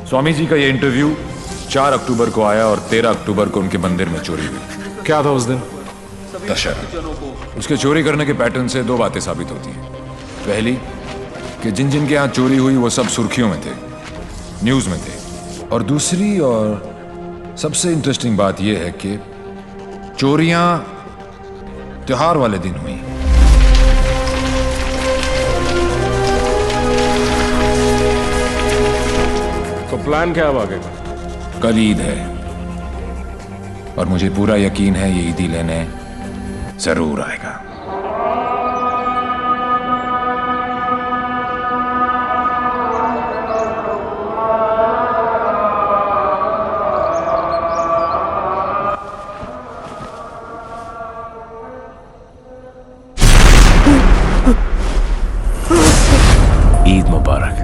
स्वामी जी का ये इंटरव्यू 4 अक्टूबर को आया और 13 अक्टूबर को उनके मंदिर में चोरी हुई। क्या था उस दिन? दशहरा। उसके चोरी करने के पैटर्न से 2 बातें साबित होती हैं। पहली कि जिन जिन के यहाँ चोरी हुई वो सब सुर्खियों में थे, न्यूज़ में थे। और दूसरी और सबसे इंटरेस्टिंग बात यह है कि चोरियां त्योहार वाले दिन हुई। तो प्लान क्या है आगे का? कल ईद है और मुझे पूरा यकीन है ये ईदी लेने जरूर आएगा। ईद मुबारक।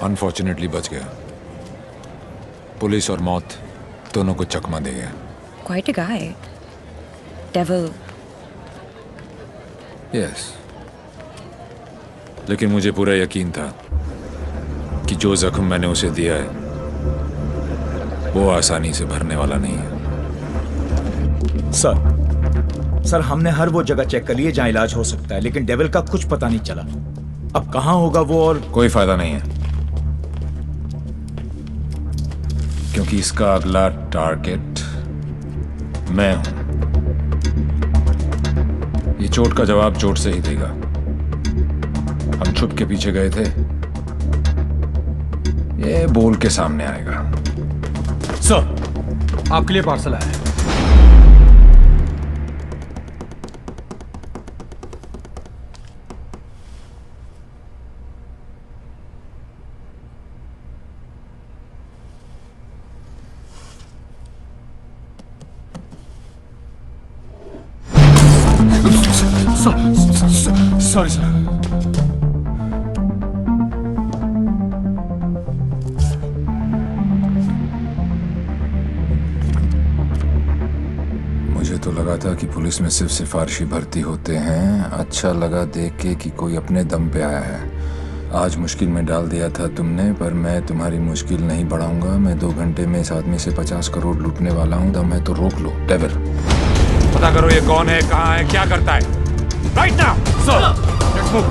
अनफॉर्चुनेटली बच गया। पुलिस और मौत दोनों को चकमा दे गया। Quite a guy. Devil. Yes. लेकिन मुझे पूरा यकीन था कि जो जख्म मैंने उसे दिया है वो आसानी से भरने वाला नहीं है। सर हमने हर वो जगह चेक कर ली है जहां इलाज हो सकता है, लेकिन डेविल का कुछ पता नहीं चला। अब कहां होगा वो, और कोई फायदा नहीं है क्योंकि इसका अगला टारगेट मैं हूं। ये चोट का जवाब चोट से ही देगा। हम छुप के पीछे गए थे, ये बोल के सामने आएगा। सर आपके लिए पार्सल आया है। Sorry sir. मुझे तो लगा था कि पुलिस में सिर्फ सिफारिशी भर्ती होते हैं। अच्छा लगा देख के कि कोई अपने दम पे आया है। आज मुश्किल में डाल दिया था तुमने, पर मैं तुम्हारी मुश्किल नहीं बढ़ाऊंगा। मैं 2 घंटे में इस आदमी से 50 करोड़ लूटने वाला हूँ। दम है तो रोक लो। डेविल पता करो ये कौन है, कहाँ है, क्या करता है। Right now sir, let's move.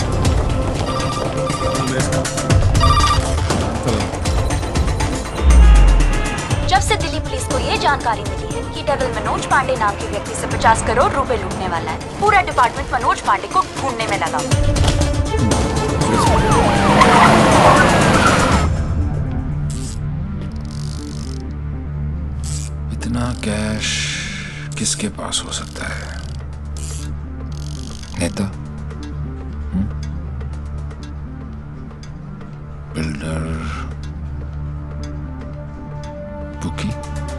जब से दिल्ली पुलिस को ये जानकारी मिली है कि डेविल मनोज पांडे नाम के व्यक्ति से 50 करोड़ रुपए लूटने वाला है, पूरा डिपार्टमेंट मनोज पांडे को ढूंढने में लगा। इतना कैश किसके पास हो सकता है? नेता, बिल्डर, बुकी?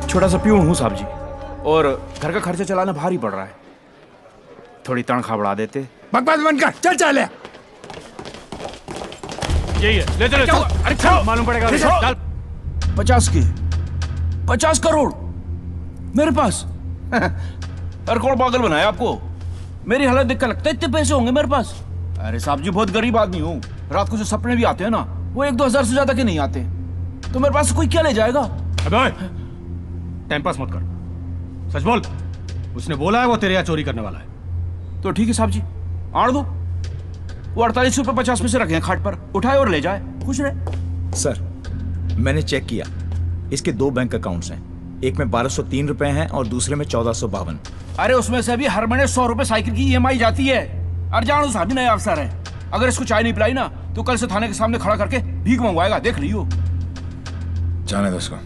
छोटा सा प्यून हूँ साहब जी, और घर का खर्चा चलाना भारी पड़ रहा है। थोड़ी तनख्वाह बढ़ा देते। बकवास बंद कर, चल चल। यही है, ले चलो। अरे चल, मालूम पड़ेगा। चल। 50 करोड़ मेरे पास। अरे कौन पागल बनाया आपको? मेरी हालत देख कर लगता है इतने पैसे होंगे मेरे पास। अरे साहब जी, बहुत गरीब आदमी हूँ। रात को जो सपने भी आते हैं ना, वो 1-2 हजार से ज्यादा के नहीं आते। तो मेरे पास कोई क्या ले जाएगा? अबे टाइम पास मत कर, सच बोल। उसने बोला है वो तेरे यहाँ चोरी करने वाला है। तो ठीक है साहब जी, आड़ दो। वो 48 रुपए 50 पैसे रखे हैं खाट पर, उठाए और ले जाए, खुश रहे। सर, मैंने चेक किया, इसके 2 बैंक अकाउंट्स हैं। एक में 1203 रुपए हैं और दूसरे में 1452। अरे उसमें से भी हर महीने 100 रुपए साइकिल की EMI जाती है। अरे जानो साहब भी नया अफसर है, अगर इसको चाय नहीं पिलाई ना तो कल से थाने के सामने खड़ा करके भीख मंगवाएगा, देख लियो। जाने दो उसको।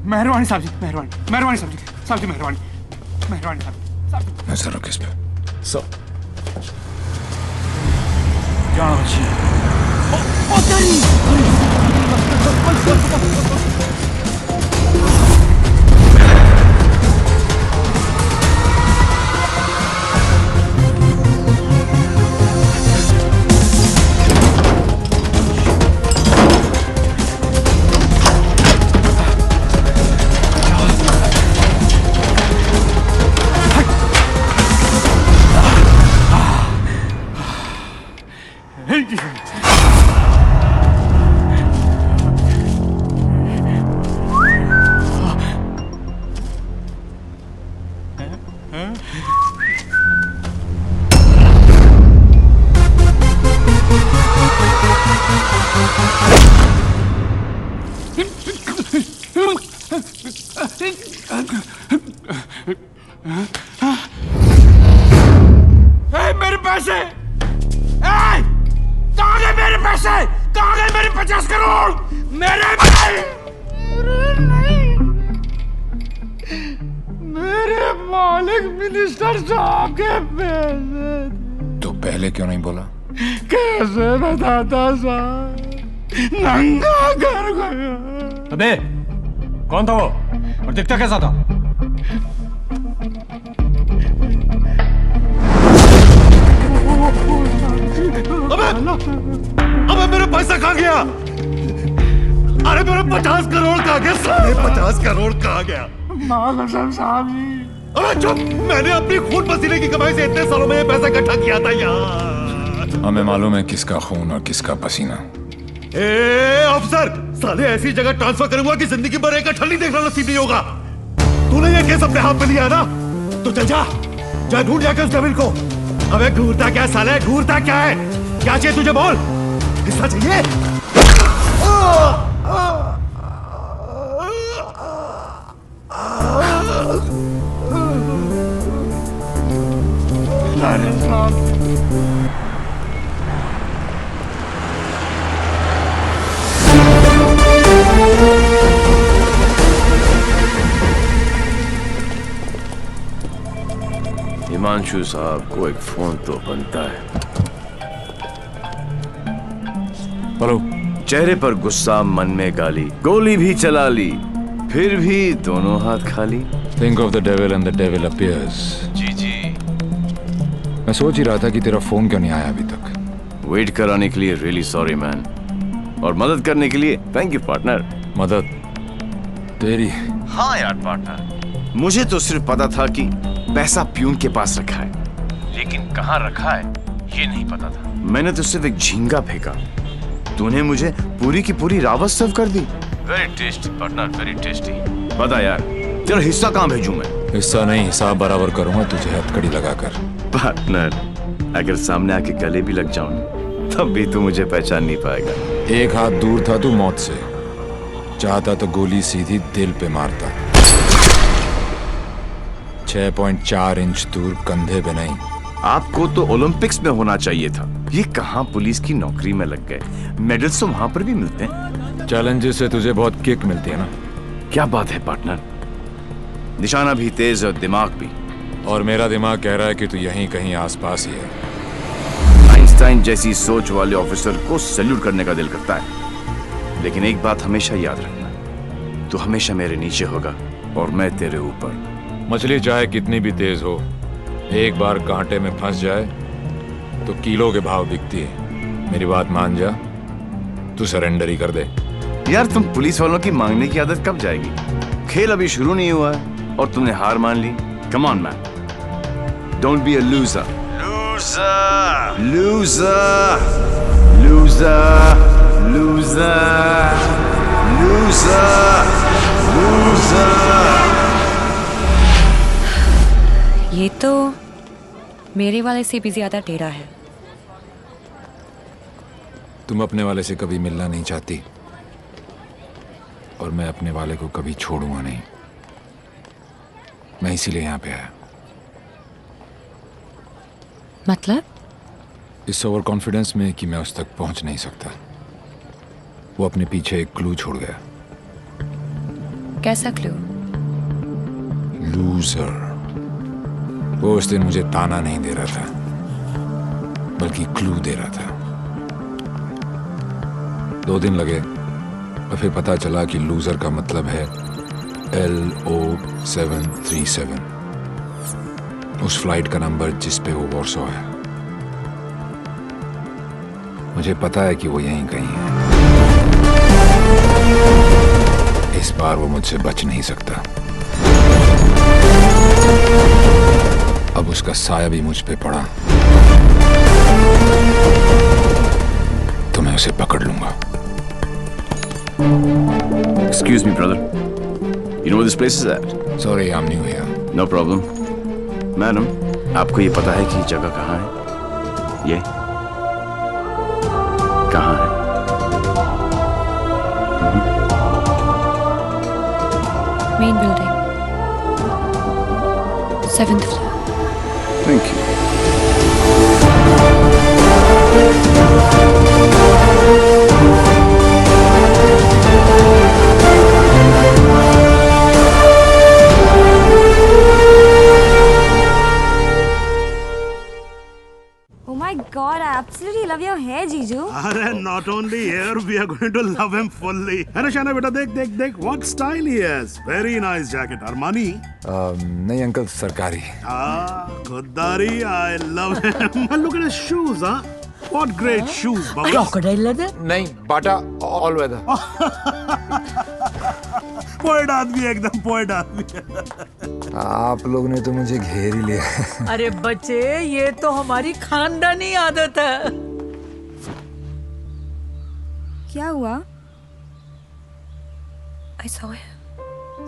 मेहरबानी साहब जी, मेहरबानी साहब जी, साहब जी मेहरबानी साहब जी। नजर रख इस पे। जानो अच्छी। मेरे पैसे! कहाँ गए मेरे पैसे? कहाँ गए मेरे 50 करोड़? मेरे मालिक मिनिस्टर साहब के पैसे। तो पहले क्यों नहीं बोला? कैसे बताता साहब, नंगा कर गया। अबे कौन था वो और दिखता कैसा था? अबे मेरा पैसा कहाँ गया? अरे मेरा 50 करोड़ कहाँ गया? साढ़े 50 करोड़ कहाँ गया? साहब जी। अबे चुप! मैंने अपनी खून पसीने की कमाई से इतने सालों में ये पैसा इकट्ठा किया था यार। हमें मालूम है किसका खून और किसका पसीना। ए अफसर, साले ऐसी जगह ट्रांसफर करूंगा कि जिंदगी भर एक अठल नहीं देखना नसीब नहीं होगा। तूने ये केस अपने हाथ में लिया ना, तो चल जा ढूंढ जाकर उस डेविल को। अबे ढूंढता क्या साले, ढूंढता क्या है? क्या चाहिए तुझे बोल? हिस्सा चाहिए? हिमांशु साहब को एक फोन तो बनता है। हेलो। चेहरे पर गुस्सा, मन में गाली, गोली भी चला ली, फिर भी दोनों हाथ खाली। Think of the devil and the devil appears. जी। मैं सोच ही रहा था कि तेरा फोन क्यों नहीं आया अभी तक। वेट कराने के लिए रियली सॉरी मैन, और मदद करने के लिए थैंक यू पार्टनर। मदद तेरी? हाँ यार पार्टनर, मुझे तो सिर्फ पता था कि पैसा प्यून के पास रखा है, लेकिन कहाँ रखा है ये नहीं पता था। मैंने तो सिर्फ एक झींगा फेंका, तूने मुझे पूरी की पूरी रावत सर्व कर दी। Very tasty partner, very tasty. बता यार, तेरा हिस्सा कहाँ भेजूं मैं? हिस्सा नहीं, हिसाब बराबर करूंगा तुझे हथकड़ी लगाकर। पार्टनर, अगर सामने आके गले भी लग जाऊं तब भी तू मुझे पहचान नहीं पाएगा। एक हाथ दूर था तू मौत से, चाहता तो गोली सीधी दिल पे मारता। 6.4 इंच दूर, कंधे पे नहीं। आपको तो ओलंपिक्स में होना चाहिए था, ये कहाँ पुलिस की नौकरी में लग गए। मेडल्स तो वहां पर भी मिलते हैं। चैलेंजेस से तुझे बहुत किक मिलती है ना? क्या बात है पार्टनर, निशाना भी तेज और दिमाग भी। और मेरा दिमाग कह रहा है कि तू यहीं कहीं आसपास ही है। आइंस्टाइन जैसी सोच वाले ऑफिसर को सैल्यूट करने का दिल करता है, लेकिन एक बात हमेशा याद रखना, तू हमेशा मेरे नीचे होगा और मैं तेरे ऊपर। मछली चाहे कितनी भी तेज हो, एक बार कांटे में फंस जाए तो कीलो के भाव बिकती है। मेरी बात मान जा, तू सरेंडर ही कर दे। यार तुम पुलिस वालों की मांगने की आदत कब जाएगी? खेल अभी शुरू नहीं हुआ है और तुमने हार मान ली। Come on man, don't be a loser. Loser loser loser loser loser loser. ये तो मेरे वाले से भी ज्यादा टेढ़ा है। तुम अपने वाले से कभी मिलना नहीं चाहती और मैं अपने वाले को कभी छोड़ूंगा नहीं। मैं इसीलिए यहाँ पे आया। मतलब? इस ओवर कॉन्फिडेंस में कि मैं उस तक पहुंच नहीं सकता। वो अपने पीछे एक क्लू छोड़ गया। कैसा क्लू? लूजर। वो उस दिन मुझे ताना नहीं दे रहा था, बल्कि क्लू दे रहा था। 2 दिन लगे और फिर पता चला कि लूजर का मतलब है LO737, उस फ्लाइट का नंबर जिस पे वो वॉर्सो है। मुझे पता है कि वो यहीं कहीं है। इस बार वो मुझसे बच नहीं सकता। अब उसका साया भी मुझ पे पड़ा तो मैं उसे पकड़ लूंगा। Excuse me, brother. You know where this place is at? Sorry, I'm new here. No problem. Madam, आपको ये पता है कि ये जगह कहाँ है? ये कहाँ है? Main building, 7th floor. Thank you. Oh my God, I absolutely love your hair, Jiju. अरे not only here, we are going to love him fully. अरे शाना बेटा देख देख देख, what style he has. Very nice jacket. Armani. नहीं uncle, सरकारी। खुददारी, I love him. And look at his shoes, huh? What great shoes, Baba. Crocodile leather? नहीं, बाटा all weather. Poet आदमी, एकदम पोएट आदमी। आप लोग ने तो मुझे घेर ही लिया। अरे बच्चे, ये तो हमारी खानदानी आदत है। क्या हुआ? I saw him.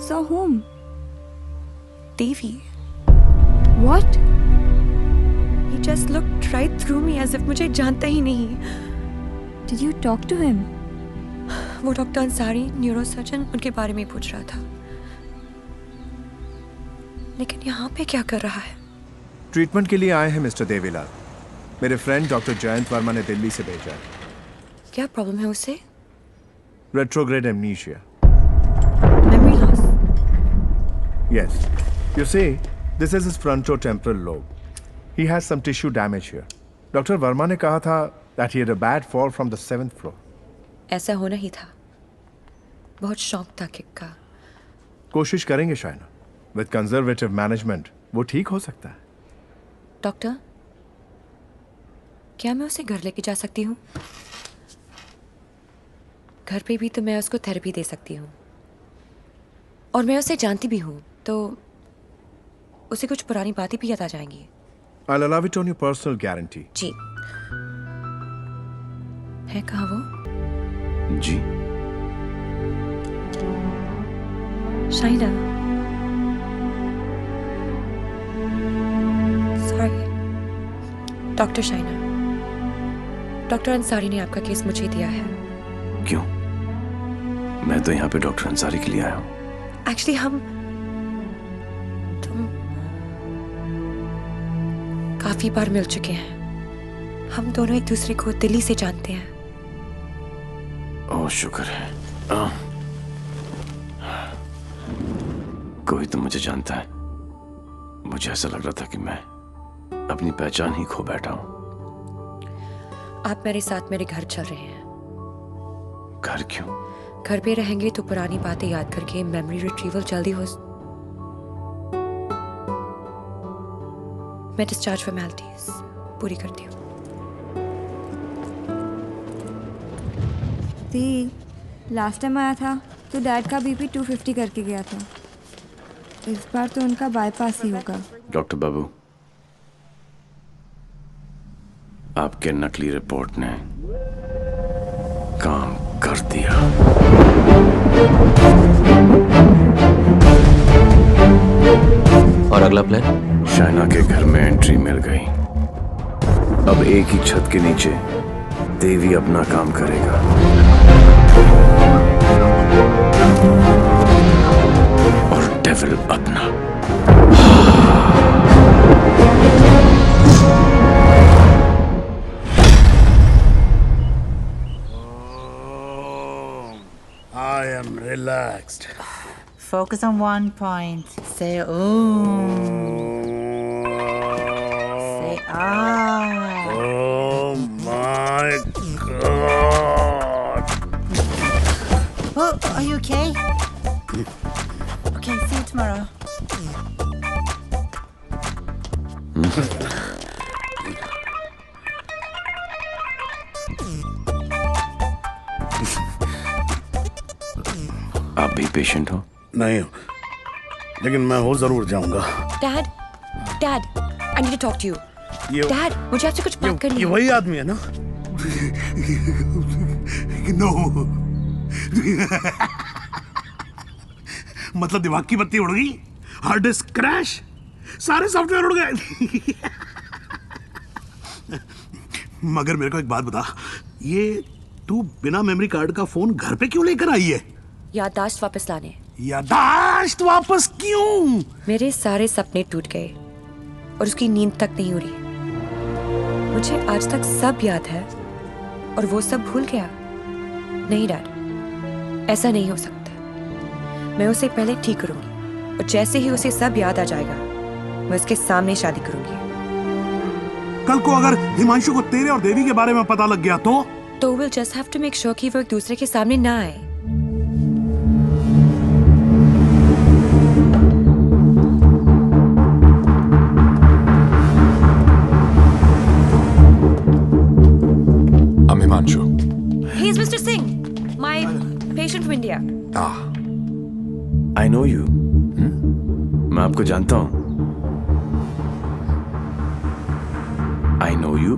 Saw whom? Devi. What? He just looked right through me as if मुझे जानता ही नहीं। Did you talk to him? वो डॉक्टर अंसारी, न्यूरोसर्जन, उनके बारे में पूछ रहा था। लेकिन यहाँ पे क्या कर रहा है? ट्रीटमेंट के लिए आए हैं मिस्टर देवीलाल। मेरे फ्रेंड डॉक्टर जयंत वर्मा ने दिल्ली से भेजा है। क्या प्रॉब्लम है उसे? Retrograde amnesia. Memory loss. Yes. You see, this is his frontotemporal lobe. He has some tissue damage here. Doctor Verma ने कहा था that he had a bad fall from the 7th floor. ऐसा होना ही था। बहुत शौक था किक का। कोशिश करेंगे शायना। With conservative management, वो ठीक हो सकता है। डॉक्टर, क्या मैं उसे घर लेके जा सकती हूँ? घर पे भी तो मैं उसको थेरेपी दे सकती हूँ और मैं उसे जानती भी हूँ, तो उसे कुछ पुरानी बातें भी याद आ जाएंगी। I'll allow it on your personal guarantee. जी। है कहाँ वो? जी। Shaina. Sorry. Doctor Shaina. Doctor Ansari ने आपका केस मुझे दिया है। क्यों? मैं तो यहाँ पे डॉक्टर अंसारी के लिए आया हूँ। एक्चुअली तुम काफी बार मिल चुके हैं। हम दोनों एक दूसरे को दिल्ली से जानते हैं। ओह शुक्र है। कोई तो मुझे जानता है। मुझे ऐसा लग रहा था कि मैं अपनी पहचान ही खो बैठा हूँ। आप मेरे साथ मेरे घर चल रहे हैं। घर क्यों? घर पे रहेंगे तो पुरानी बातें याद करके मेमोरी रिट्रीवल जल्दी हो। मैं डिस्चार्ज फॉर्मेलिटीज पूरी करती हूँ। दी, लास्ट टाइम आया था तो डैड का बीपी 250 करके गया था। इस बार तो उनका बाईपास ही होगा। डॉक्टर बाबू, आपके नकली रिपोर्ट ने काम कर दिया। और अगला प्लान? शाइना के घर में एंट्री मिल गई। अब एक ही छत के नीचे देवी अपना काम करेगा। और डेविल अपना। I am relaxed. Focus on one point. Say Om. Say Ah. Oh my God. Oh, are you okay? Okay, see you tomorrow. आप भी पेशेंट हो? नहीं, लेकिन मैं हो जरूर जाऊंगा। Dad, dad, I need to talk to you. Dad, मुझे आपसे कुछ बात करनी है। ये वही आदमी है ना? नो। मतलब दिमाग की बत्ती उड़ गई, हार्ड डिस्क क्रैश, सारे सॉफ्टवेयर उड़ गए। मगर मेरे को एक बात बता, ये तू बिना मेमोरी कार्ड का फोन घर पे क्यों लेकर आई है? याददाश्त वापस लाने। याददाश्त वापस क्यों? मेरे सारे सपने टूट गए और उसकी नींद तक नहीं उड़ी। मुझे आज तक सब याद है और वो सब भूल गया। नहीं डैड, ऐसा नहीं हो सकता। मैं उसे पहले ठीक करूंगी और जैसे ही उसे सब याद आ जाएगा मैं उसके सामने शादी करूंगी। कल को अगर हिमांशु को तेरे और देवी के बारे में पता लग गया तो we'll just have to make sure कि वो एक दूसरे के सामने ना आए। Himanshu. He is Mr. Singh, my patient from India. I know you. मैं आपको जानता हूँ। I know you.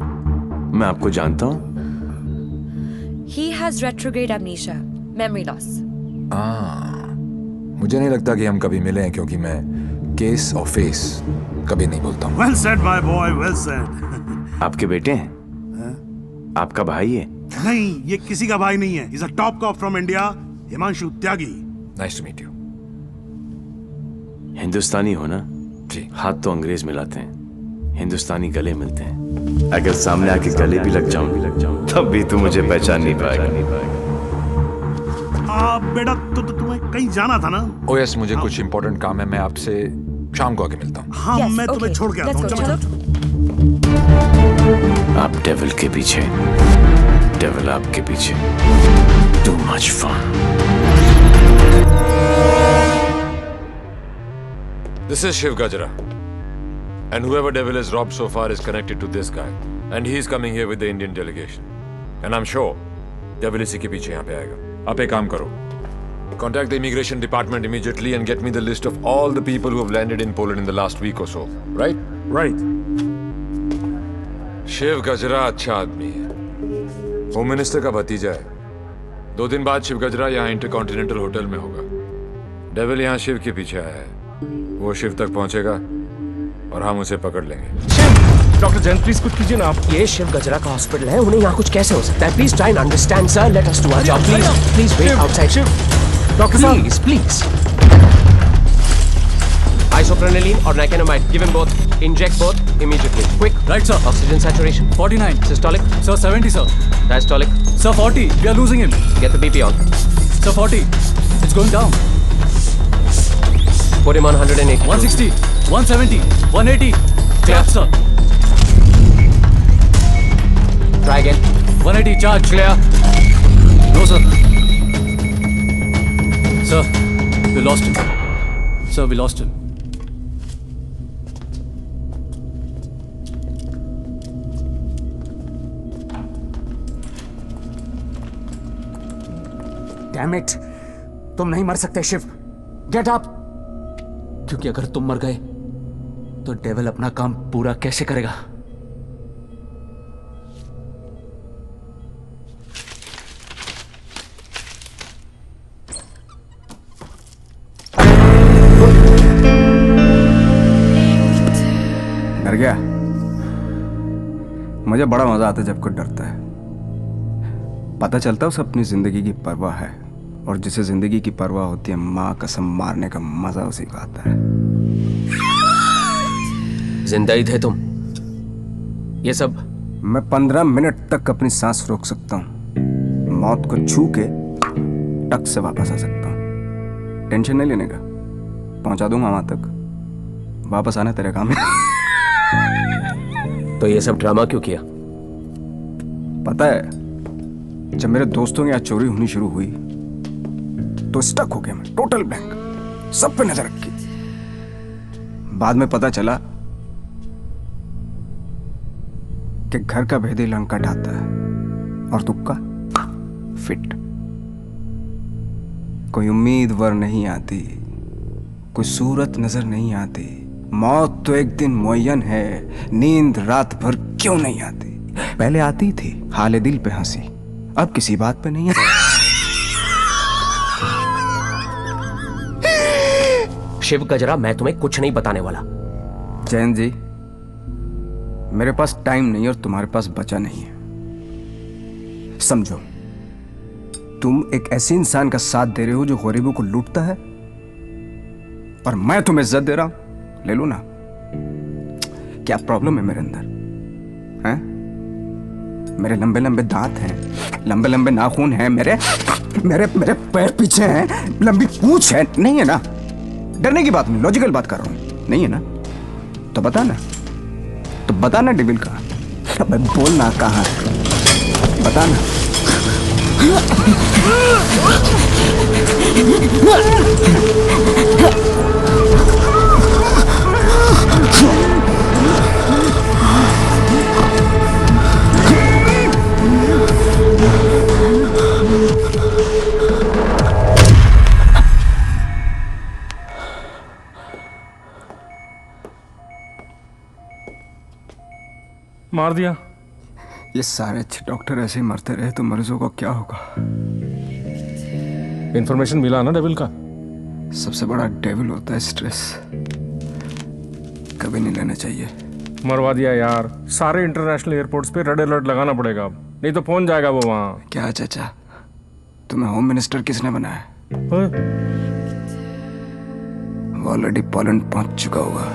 मैं आपको जानता हूँ। He has retrograde amnesia, memory loss. मुझे नहीं लगता कि हम कभी मिले हैं क्योंकि मैं केस और फेस कभी नहीं बोलता हूँ। Well said, my boy, well said. आपके बेटे हैं? आपका भाई है? नहीं, ये किसी का भाई नहीं है। He's a top cop from India, Himanshu Tyagi. Nice to meet you. हिंदुस्तानी हो ना? जी। हाथ तो अंग्रेज मिलाते हैं, हिंदुस्तानी गले मिलते हैं। अगर सामने आके गले भी लग जाऊं, तब भी तू मुझे पहचान नहीं पाएगा। बेटा, तुम्हें कहीं जाना था ना? Oh yes, मुझे कुछ इम्पोर्टेंट काम है। मैं आपसे शाम को आके मिलता हूँ। हाँ, yes, मैं तुम्हें छोड़ के आता हूँ। चलो। आप डेविल के पीछे, डेविल आपके पीछे। Too much fun. This is Shiv Gajra. And whoever devil is robbed so far is connected to this guy. And he is coming here with the Indian delegation. And I'm sure devil इसी के पीछे यहाँ पे आएगा। आप एक काम करो. Contact the immigration department immediately and get me the list of all the people who have landed in Poland in the last week or so. Right? Right. Shiv गजरा अच्छा आदमी है। होम मिनिस्टर का भतीजा है। 2 दिन बाद शिव गजरा यहाँ इंटरकॉन्टिनेंटल होटल में होगा। डेविल यहाँ शिव के पीछे आया है। वो शिव तक पहुंचेगा और हम उसे पकड़ लेंगे। शिव! डॉक्टर जैन प्लीज कुछ कीजिए ना आप। ये शिव गजरा का हॉस्पिटल है, उन्हें यहाँ कुछ कैसे हो सकता है? Please try and understand sir, let us do our job please. Please wait outside. Shiv! Doctor साहब please. Isoprenylene or nicotinamide. Give him both. Inject both immediately. Quick. Right, sir. Oxygen saturation. 49. Systolic. Sir, 70, sir. Diastolic. Sir, 40. We are losing him. Get the BP on. Sir, 40. It's going down. Put him on 180. 160. 170. 180. Clear. Charge, sir. Try again. 180. Charge. Clear. No, sir. Sir, we lost him. Sir, we lost him. Damn it, तुम नहीं मर सकते Shiv. Get up. क्योंकि अगर तुम मर गए तो डेविल अपना काम पूरा कैसे करेगा? डर गया? मुझे बड़ा मजा आता है जब कोई डरता है। पता चलता है उसे अपनी जिंदगी की परवाह है, और जिसे जिंदगी की परवाह होती है माँ कसम मारने का मजा उसी को आता है। जिंदा ही थे तुम? ये सब? मैं 15 मिनट तक अपनी सांस रोक सकता हूँ, मौत को छू के टक से वापस आ सकता हूँ। टेंशन नहीं लेने का, पहुंचा दूंगा वहां तक। वापस आना तेरे काम है। तो ये सब ड्रामा क्यों किया? पता है, जब मेरे दोस्तों के यहाँ चोरी होनी शुरू हुई तो स्टक हो गया मैं, टोटल ब्लैंक, सब पे नजर रखी। बाद में पता चला कि घर का भेदी लंकट आता है और तुक्का फिट। कोई उम्मीदवार नहीं आती, कोई सूरत नजर नहीं आती। मौत तो एक दिन मुअय्यन है, नींद रात भर क्यों नहीं आती? पहले आती थी हाले दिल पे हंसी, अब किसी बात पे नहीं आती। शिव गजरा, मैं तुम्हें कुछ नहीं बताने वाला। जैन जी, मेरे पास टाइम नहीं और तुम्हारे पास बचा नहीं है। समझो, तुम एक ऐसे इंसान का साथ दे रहे हो जो गरीबों को लूटता है, और मैं तुम्हें इज्जत दे रहा हूं। ले लो ना। क्या प्रॉब्लम है मेरे अंदर? हैं? मेरे लंबे लंबे दांत हैं, लंबे लंबे नाखून हैं, मेरे मेरे मेरे पैर पीछे हैं, लंबी पूंछ है। नहीं है ना? डरने की बात नहीं, लॉजिकल बात कर रहा हूं। नहीं है ना? तो बता ना, तो बता ना डेविल कहाँ? अबे बोल ना कहाँ? बता ना। मार दिया। ये सारे अच्छे डॉक्टर ऐसे ही मरते रहे तो मरीजों को क्या होगा? इंफॉर्मेशन मिला ना डेविल का? सबसे बड़ा डेविल होता है स्ट्रेस। कभी नहीं लेना चाहिए। मरवा दिया यार। सारे इंटरनेशनल एयरपोर्ट्स पे रेड अलर्ट लगाना पड़ेगा अब, नहीं तो पहुंच जाएगा वो वहां। क्या चाचा, तुम्हें होम मिनिस्टर किसने बनाया? वो ऑलरेडी पोलैंड पहुंच चुका होगा।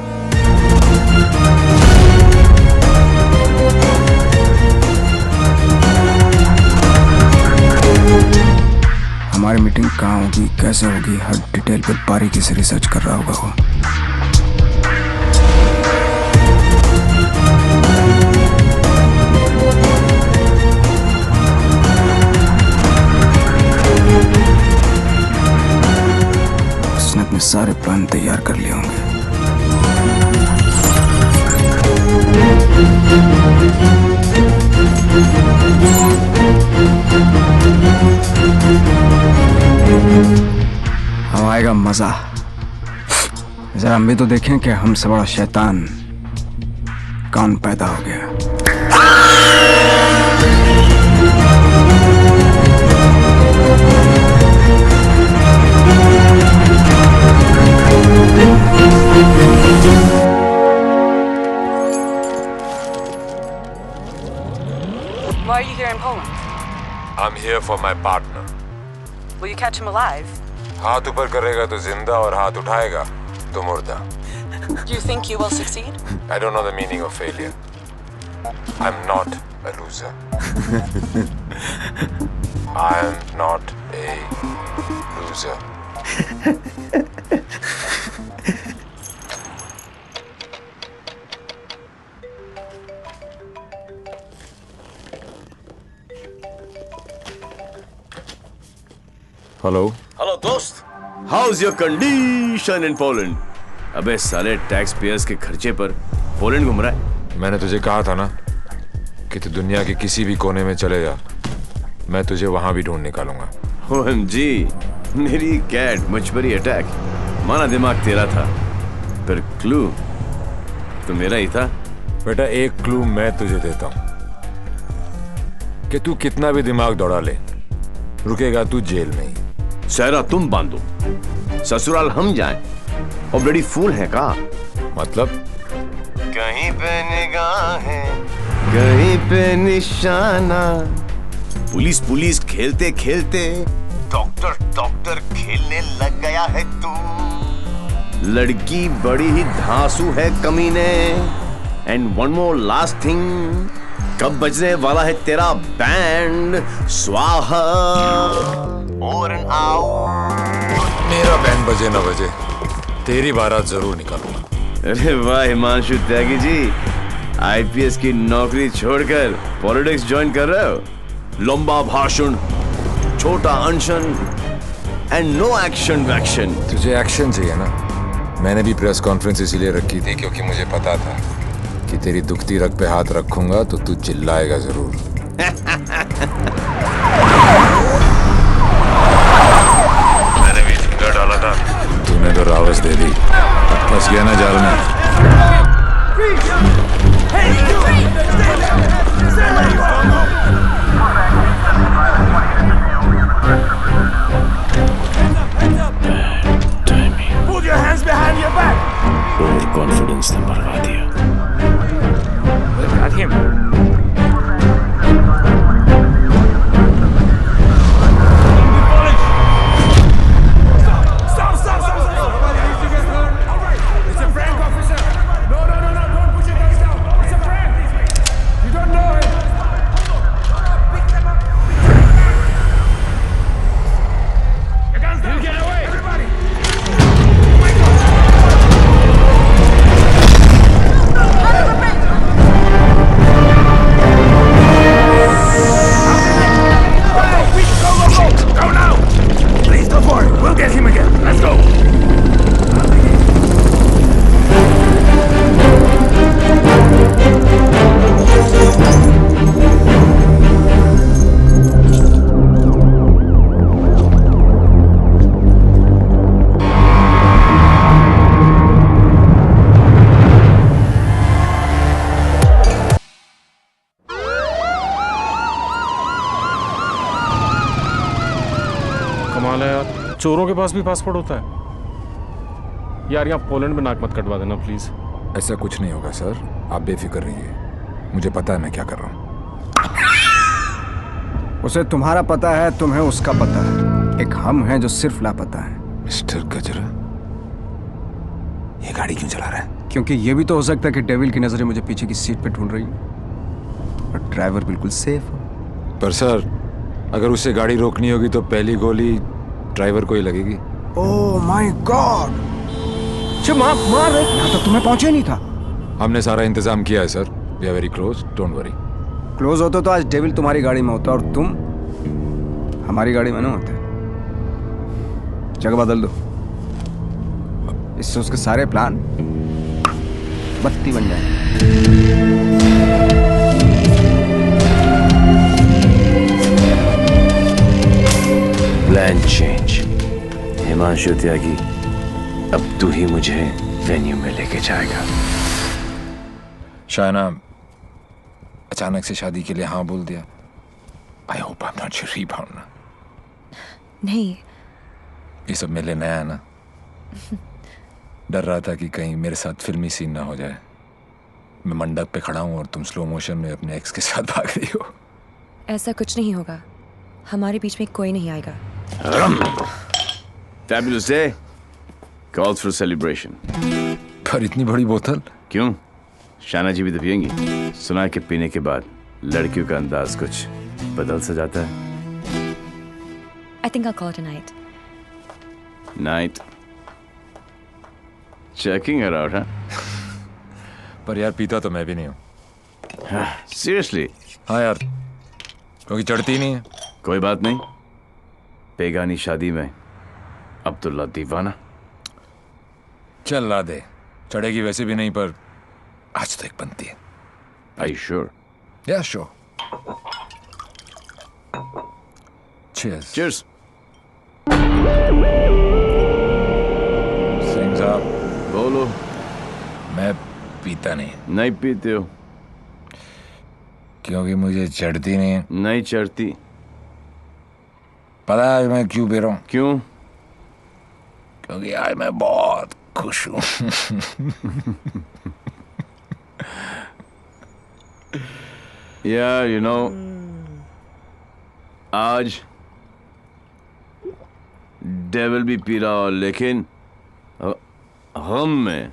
हमारी मीटिंग कहाँ होगी, कैसे होगी, हर डिटेल पे बारीकी से रिसर्च कर रहा होगा वो। उसने अपने सारे प्लान तैयार कर लिए होंगे। अब आएगा मजा। जरा हम भी तो देखें कि हमसे बड़ा शैतान कौन पैदा हो गया। Why are you here in Poland? I'm here for my partner. Will you catch him alive? हाथ ऊपर करेगा तो जिंदा और हाथ उठाएगा तो मुर्दा. Do you think you will succeed? I don't know the meaning of failure. I'm not a loser. I am not a loser. Hello hello दोस्त, how's your condition in Poland? अबे साले टैक्स पेयर्स के खर्चे पर Poland घूम रहा है। मैंने तुझे कहा था ना कि तू दुनिया के किसी भी कोने में चले जा, मैं तुझे वहां भी ढूंढ निकालूंगा। OMG, मेरी कैट मुझ पर ही अटैक। माना दिमाग तेरा था, पर क्लू तो मेरा ही था। बेटा एक क्लू मैं तुझे देता हूं कि तू कितना भी दिमाग दौड़ा ले, रुकेगा तू जेल में ही। सहरा तुम बांधो, ससुराल हम जाएं, और बड़ी फूल है का मतलब? कहीं पे निगाहें, कहीं पे निशाना। पुलिस पुलिस खेलते खेलते डॉक्टर डॉक्टर खेलने लग गया है तू। लड़की बड़ी ही धांसू है कमीने। And one more last thing, कब बजने वाला है तेरा बैंड? स्वाहा ओवर एंड आउट। मेरा बैंड बजे ना बजे, तेरी बारात जरूर निकालूंगा। अरे वाह हिमांशु त्यागी जी, IPS की नौकरी छोड़कर पॉलिटिक्स ज्वाइन कर रहे हो। लंबा भाषण, छोटा अनशन एंड नो एक्शन वैक्शन। तुझे एक्शन चाहिए ना? मैंने भी प्रेस कॉन्फ्रेंस इसीलिए रखी थी क्योंकि मुझे पता था कि तेरी दुखती रग पे हाथ रखूंगा तो तू चिल्लाएगा जरूर। मैंने भी फिंगर डाला था, तूने तो रावस दे दी। फंस गया ना जाल में। Put your hands behind your back. Over confidence ने मरवा दिया। Got him. कमाल है यार, चोरों के पास भी पासपोर्ट होता है। यार यहाँ पोलैंड में नाक मत कटवा देना प्लीज। ऐसा कुछ नहीं होगा सर, आप बेफिक्र रहिए। मुझे पता है मैं क्या कर रहा हूँ। उसे तुम्हारा पता है, तुम्हें उसका पता है। एक हम हैं जो सिर्फ लापता है। मिस्टर गजरा, ये गाड़ी क्यों चला रहा है? क्योंकि ये भी तो हो सकता है कि डेविल की नजरें मुझे पीछे की सीट पे ढूंढ रही हैं और ड्राइवर बिल्कुल सेफ हो। पर सर, अगर उसे गाड़ी रोकनी होगी तो पहली गोली ड्राइवर को ही लगेगी। Oh my God! मार रहे यहाँ तक तुम्हें पहुंचे नहीं था। हमने सारा इंतजाम किया है sir. We are very close, don't worry. Close होते तो आज डेविल तुम्हारी गाड़ी में होता और तुम हमारी गाड़ी में ना होते। जगह बदल दो, इससे उसके सारे प्लान बत्ती बन जाएंगे। Plan change. हिमांशु त्यागी, अब तू ही मुझे वेन्यू में लेके जाएगा। शायना अचानक से शादी के लिए हाँ बोल दिया। I hope I am not your rebound ना। नहीं, ये सब मेरे लिए नया है ना। डर रहा था कि कहीं मेरे साथ फिल्मी सीन ना हो जाए। मैं मंडप पे खड़ा हूँ और तुम स्लो मोशन में अपने एक्स के साथ भाग रही हो। ऐसा कुछ नहीं होगा। हमारे बीच में कोई नहीं आएगा। Fabulous day. Calls for celebration. पर इतनी बड़ी बोतल क्यों? शाना जी भी तो पियेंगी। सुना है कि पीने के बाद लड़कियों का अंदाज कुछ बदल सा जाता है। I think I'll call it a night. Night. Checking her out, huh? पर यार पीता तो मैं भी नहीं हूँ। Seriously? हाँ यार, क्योंकि चढ़ती नहीं है। कोई बात नहीं, बेगानी शादी में अब्दुल्ला दीवाना। चल ला दे, चढ़ेगी वैसे भी नहीं, पर आज तो एक बनती है। Are you sure? Yeah, sure. Cheers. Cheers. Singh साहब बोलो। मैं पीता नहीं। नहीं पीते हो? क्योंकि मुझे चढ़ती नहीं है। नहीं चढ़ती। पता है मैं क्यों पी रहा हूँ? क्यों? क्योंकि आज मैं बहुत खुश हूँ। यार यू नो आज डेविल भी पी रहा हो, लेकिन हम में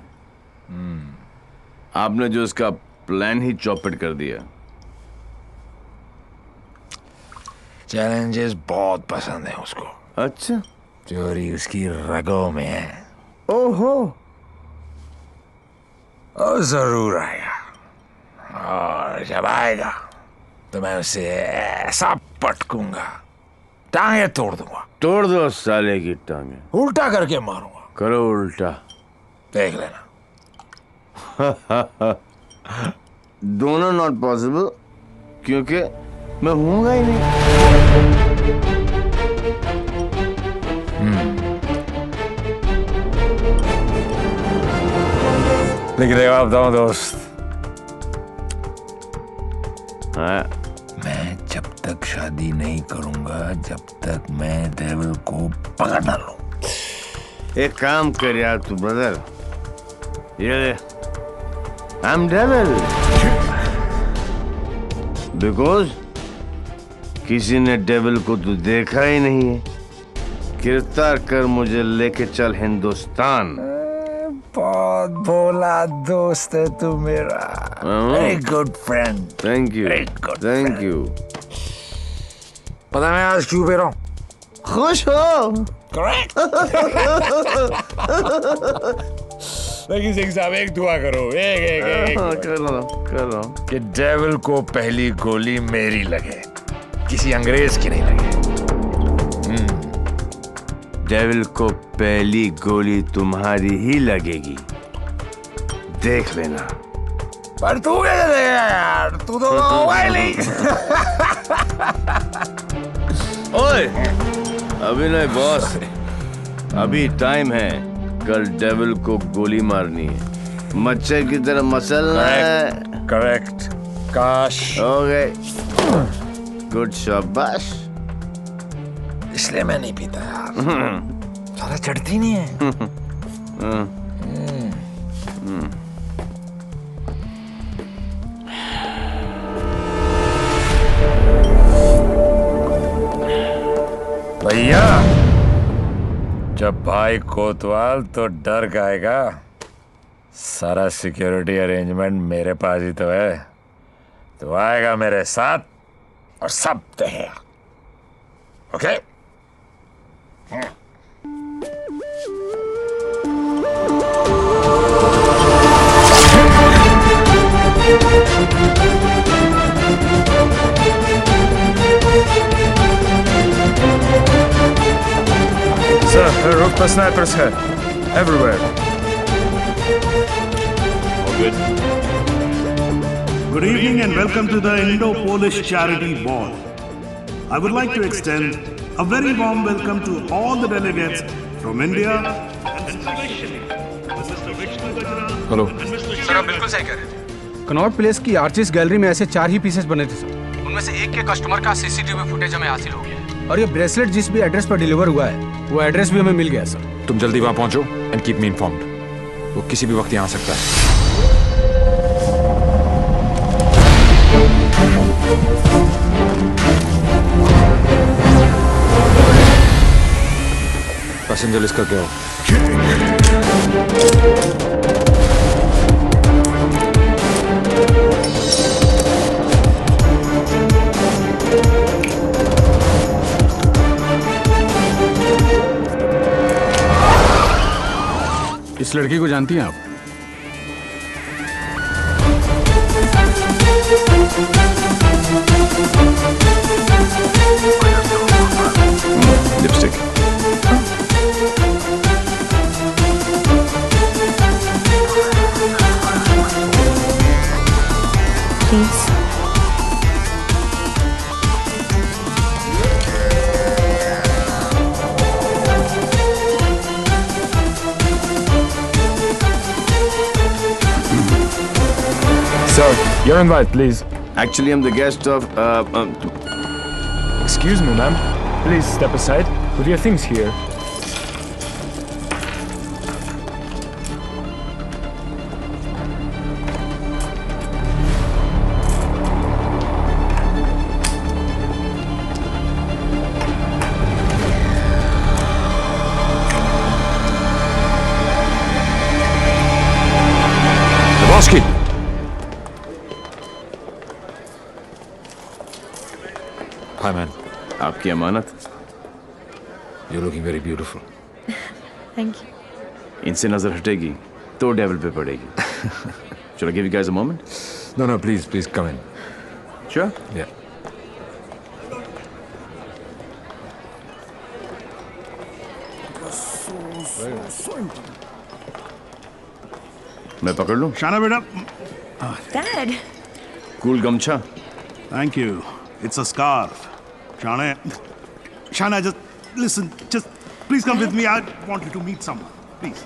आपने जो इसका प्लान ही चौपट कर दिया। चैलेंजेस बहुत पसंद है उसको। अच्छा, चोरी उसकी रगों में है। ओहो, और जरूर आएगा, और जब आएगा तो मैं उसे ऐसा पटकूंगा, टांगे तोड़ दूंगा। तोड़ दो साले की टांगे। उल्टा करके मारूंगा। करो उल्टा, देख लेना। दोनों नॉट पॉसिबल, क्योंकि मैं हूंगा ही नहीं। लिख देगा आप दो दोस्त। मैं जब तक शादी नहीं करूंगा जब तक मैं डेविल को पकड़ ना लूं। एक काम कर यार तू ब्रदर, ये आई एम डेविल बिकॉज किसी ने डेविल को तो देखा ही नहीं है। गिरफ्तार कर मुझे लेके चल हिंदुस्तान। बहुत भोला दोस्त है तू मेरा। Very good friend. Thank you, thank you. पता मैं आज क्यों पी रहा हूँ? खुश हो? करेक्ट। लेकिन सिंह साहब एक दुआ करो, एक कर लो कि डेविल को पहली गोली मेरी लगे, किसी अंग्रेज की नहीं लगे। डेविल को पहली गोली तुम्हारी ही लगेगी, देख लेना। पर तू कैसे देगा यार, तू तो होगा ही नहीं। ओए अभी नहीं बॉस, अभी टाइम है। कल डेविल को गोली मारनी है, मच्छर की तरह मसलना है। करेक्ट काश। ओके गुड, शाबाश। इसलिए मैं नहीं पीता यार, सारा चढ़ती नहीं है। भैया जब भाई कोतवाल तो डर गाएगा, सारा सिक्योरिटी अरेंजमेंट मेरे पास ही तो है। तो आएगा मेरे साथ और सब देगा। ओके? Sir, roof पर snipers है everywhere. Good. Good evening and welcome to the Indo-Polish Charity Ball. I would like to extend a very warm welcome to all the delegates from India and especially Mr. Vishnu Gajra. Hello sir आप बिल्कुल सही कह रहे थे। Connaught place की artist gallery में ऐसे 4 ही pieces बने थे सर। उनमें से एक के कस्टमर का सीसीटीवी फुटेज हमें हासिल हो गया, और ये ब्रेसलेट जिस भी एड्रेस पर डिलीवर हुआ है वो एड्रेस भी हमें मिल गया सर। तुम जल्दी वहां पहुंचो एंड कीप मी इन्फॉर्म्ड। वो किसी भी वक्त यहाँ आ सकता है। पैसेंजर लिस्ट करके आओ। इस लड़की को जानती हैं आप? Lipstick. Please Sir, your invite, please. Actually, I'm the guest of. Excuse me, ma'am. Please step aside. Put your things here. Lebowski! Hi, man. आपकी अमानत. You're looking very beautiful. Thank you. इनसे नजर हटेगी तो डेविल पे पड़ेगी. Shall I give you guys a moment? No, please come in. Sure? Yeah. मैं पकड़ लूं? शाना बेटा. Dad. Cool गमछा. Thank you. It's a scarf. Shana, just listen. Just please come with me. I want you to meet someone. Please.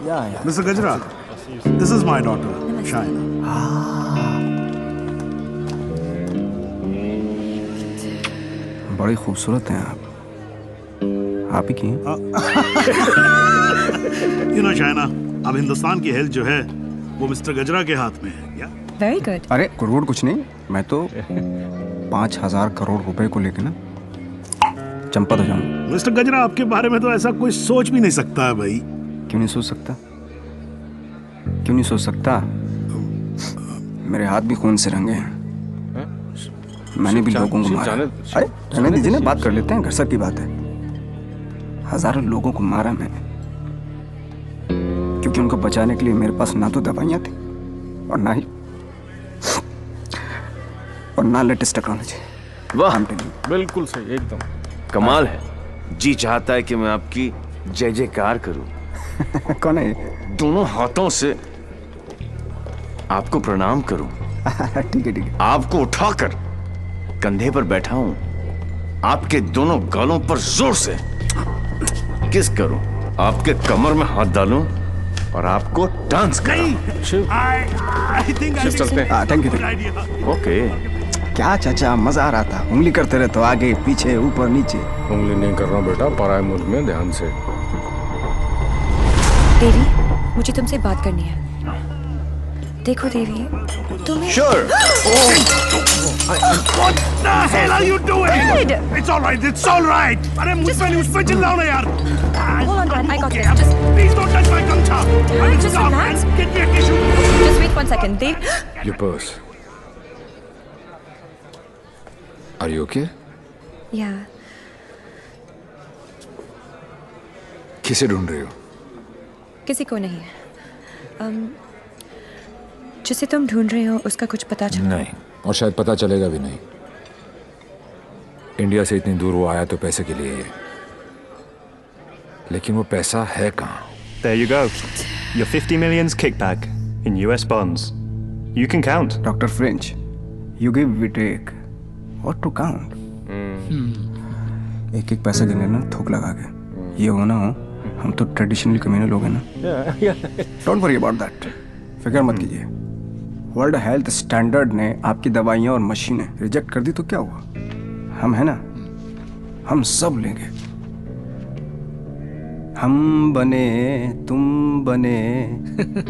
Yeah. Mr. Gajra, this is my daughter, Shana. बड़ी खूबसूरत हैं आप ही की हैं? You know, Shana, अब हिंदुस्तान की health जो है वो मिस्टर गजरा के हाथ में है. Yeah? Very good. अरे करोड़ कुछ नहीं, मैं तो 5,000 करोड़ रुपए को लेके ना चंपा तो जाऊं. मिस्टर गजरा, आपके बारे में तो ऐसा कोई सोच भी नहीं सकता है भाई. क्यों नहीं सोच सकता? क्यों नहीं सोच सकता? मेरे हाथ भी खून से रंगे हैं. मैंने भी लोगों को मारा. अरे रहने दीजिए ना, बात कर लेते हैं. घर सब की बात है. हजारों लोगों को मारा मैंने, क्योंकि उनको बचाने के लिए मेरे पास ना तो दवाइयाँ थी और ना लेटेस्ट टेक्नोलॉजी. वाह, बिल्कुल सही, एकदम कमाल है. जी चाहता है कि मैं आपकी जय जयकार करूं. कौन है ये? दोनों हाथों से आपको प्रणाम करूं. ठीक है. आपको उठाकर कंधे पर बैठा हूं, आपके दोनों गालों पर जोर से किस करूं, आपके कमर में हाथ डालूं और आपको डांस कराऊं. चलते हैं. Thank you. ओके. क्या चाचा, मजा आ रहा था. उंगली करते रहे तो आगे पीछे ऊपर नीचे. उंगली नहीं कर रहा बेटा, पराये मुल्क में ध्यान से. देवी, मुझे तुमसे बात करनी है. देखो देवी, तुम्हें. Sure. What the hell are you doing? Dad! It's all right. It's all right. अरे मुझ पे चिल्लाओ ना यार. Hold on, Dad. I got Okay, this. Just please don't touch my gamcha. I will Just stop relax. and get me a tissue. Just wait 1 second. Dev. Your purse. Are you okay? Yeah. किसे ढूंढ रही हो? किसी को नहीं. जिसे तुम ढूंढ रहे हो उसका कुछ पता चला? नहीं, और शायद पता चलेगा भी नहीं. इंडिया से इतनी दूर वो आया तो पैसे के लिए, लेकिन वो पैसा है कहाँ? There you go. Your 50 million's kickback in US bonds. You can count. Dr. French, you give, we take. What to count? एक एक पैसा गिनने ना थोक लगा के. ये हो ना हो, हम तो ट्रेडिशनली कम्युनल लोग हैं ना. Don't worry about that. फिक्र मत कीजिए. वर्ल्ड हेल्थ स्टैंडर्ड ने आपकी दवाइयाँ और मशीनें रिजेक्ट कर दी तो क्या हुआ? हम है ना, हम सब लेंगे. हम बने तुम बने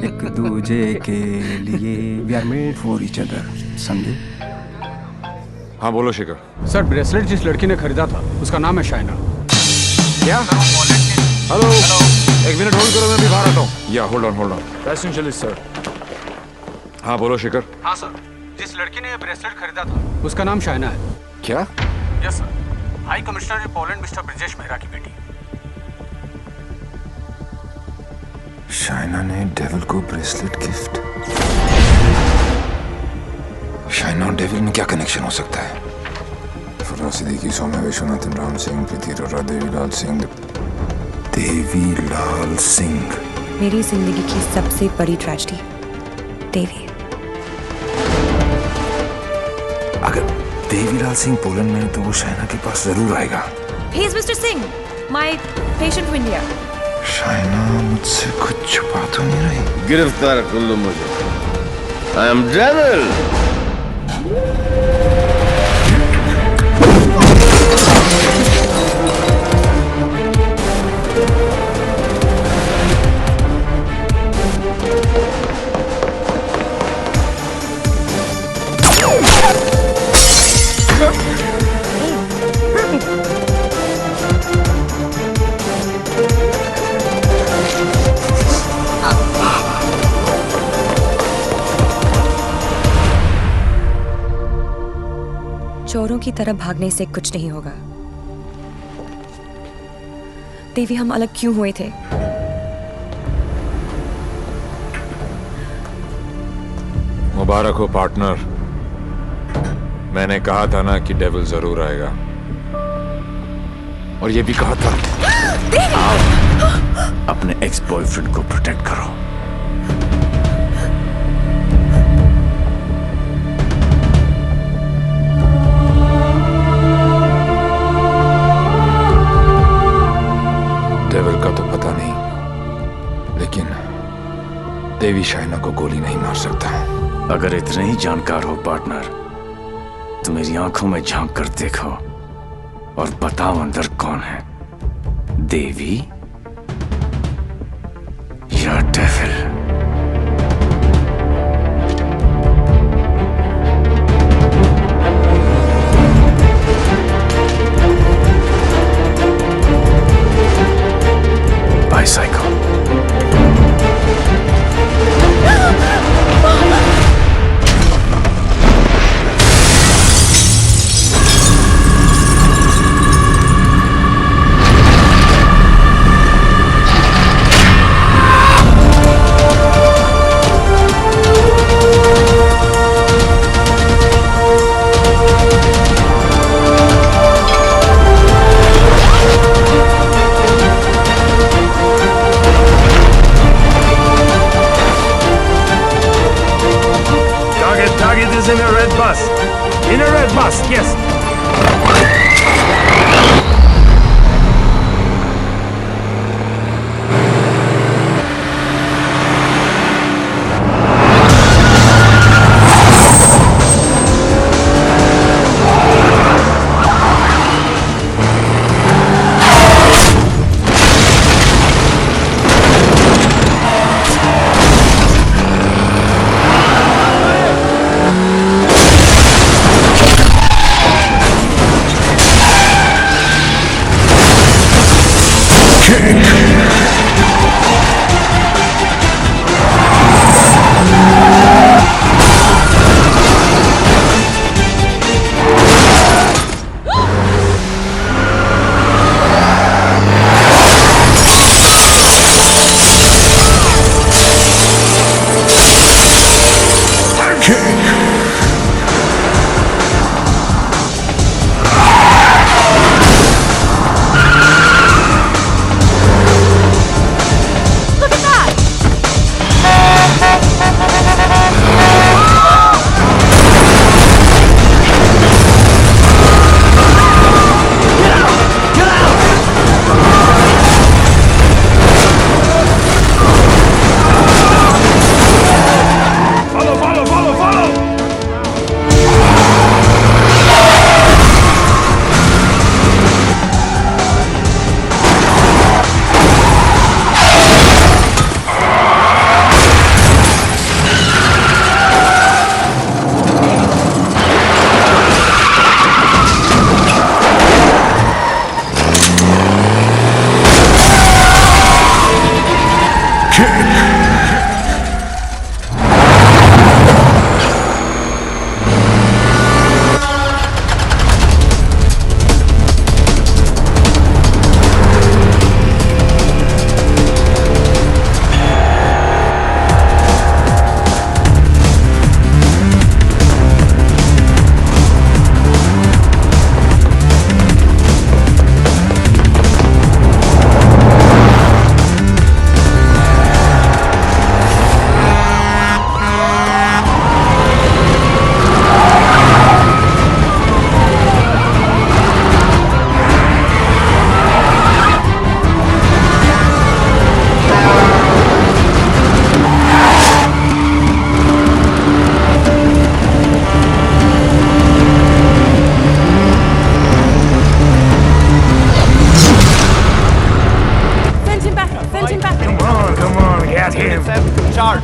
एक दूजे के लिए. We are made for each other. समझे? हाँ बोलो शेखर. सर, ब्रेसलेट जिस लड़की ने खरीदा था उसका नाम है शाइना. क्या? हेलो, एक मिनट होल्ड करो, मैं अभी बाहर आता हूँ. या होल्ड ऑन. Passenger sir. हाँ बोलो शेखर. हाँ सर, जिस लड़की ने ये ब्रेसलेट खरीदा था उसका नाम शाइना है. क्या? Yes sir. High commissioner in Poland mister Brijesh Mehra की बेटी. शाइना ने डेविल को ब्रेसलेट गिफ्ट. शाइना और डेविल में क्या कनेक्शन हो सकता है? फराज सिद्दीकी, सौम्या विश्वनाथन, राम सिंह, प्रीति अरोड़ा, देवीलाल सिंह. देवीलाल सिंह, मेरी जिंदगी की सबसे बड़ी ट्रेजेडी. देवी. अगर देवीलाल सिंह पोलैंड में है तो वो शाइना के पास जरूर आएगा. He is Mr. Singh, my patient from India. Shaina मुझसे कुछ छुपा तो नहीं रही? गिरफ्तार कर लो मुझे. I am Devil. चोरों की तरह भागने से कुछ नहीं होगा। देवी, हम अलग क्यों हुए थे? मुबारक हो पार्टनर। मैंने कहा था ना कि डेविल जरूर आएगा, और ये भी कहा था। अपने एक्स बॉयफ्रेंड को प्रोटेक्ट करो। डेविल का तो पता नहीं, लेकिन देवी शाइना को गोली नहीं मार सकता। अगर इतने ही जानकार हो पार्टनर, तो मेरी आंखों में झांक कर देखो और बताओ अंदर कौन है, देवी या devil? Bicycle. Target is in a red bus. In a red bus, yes. Start.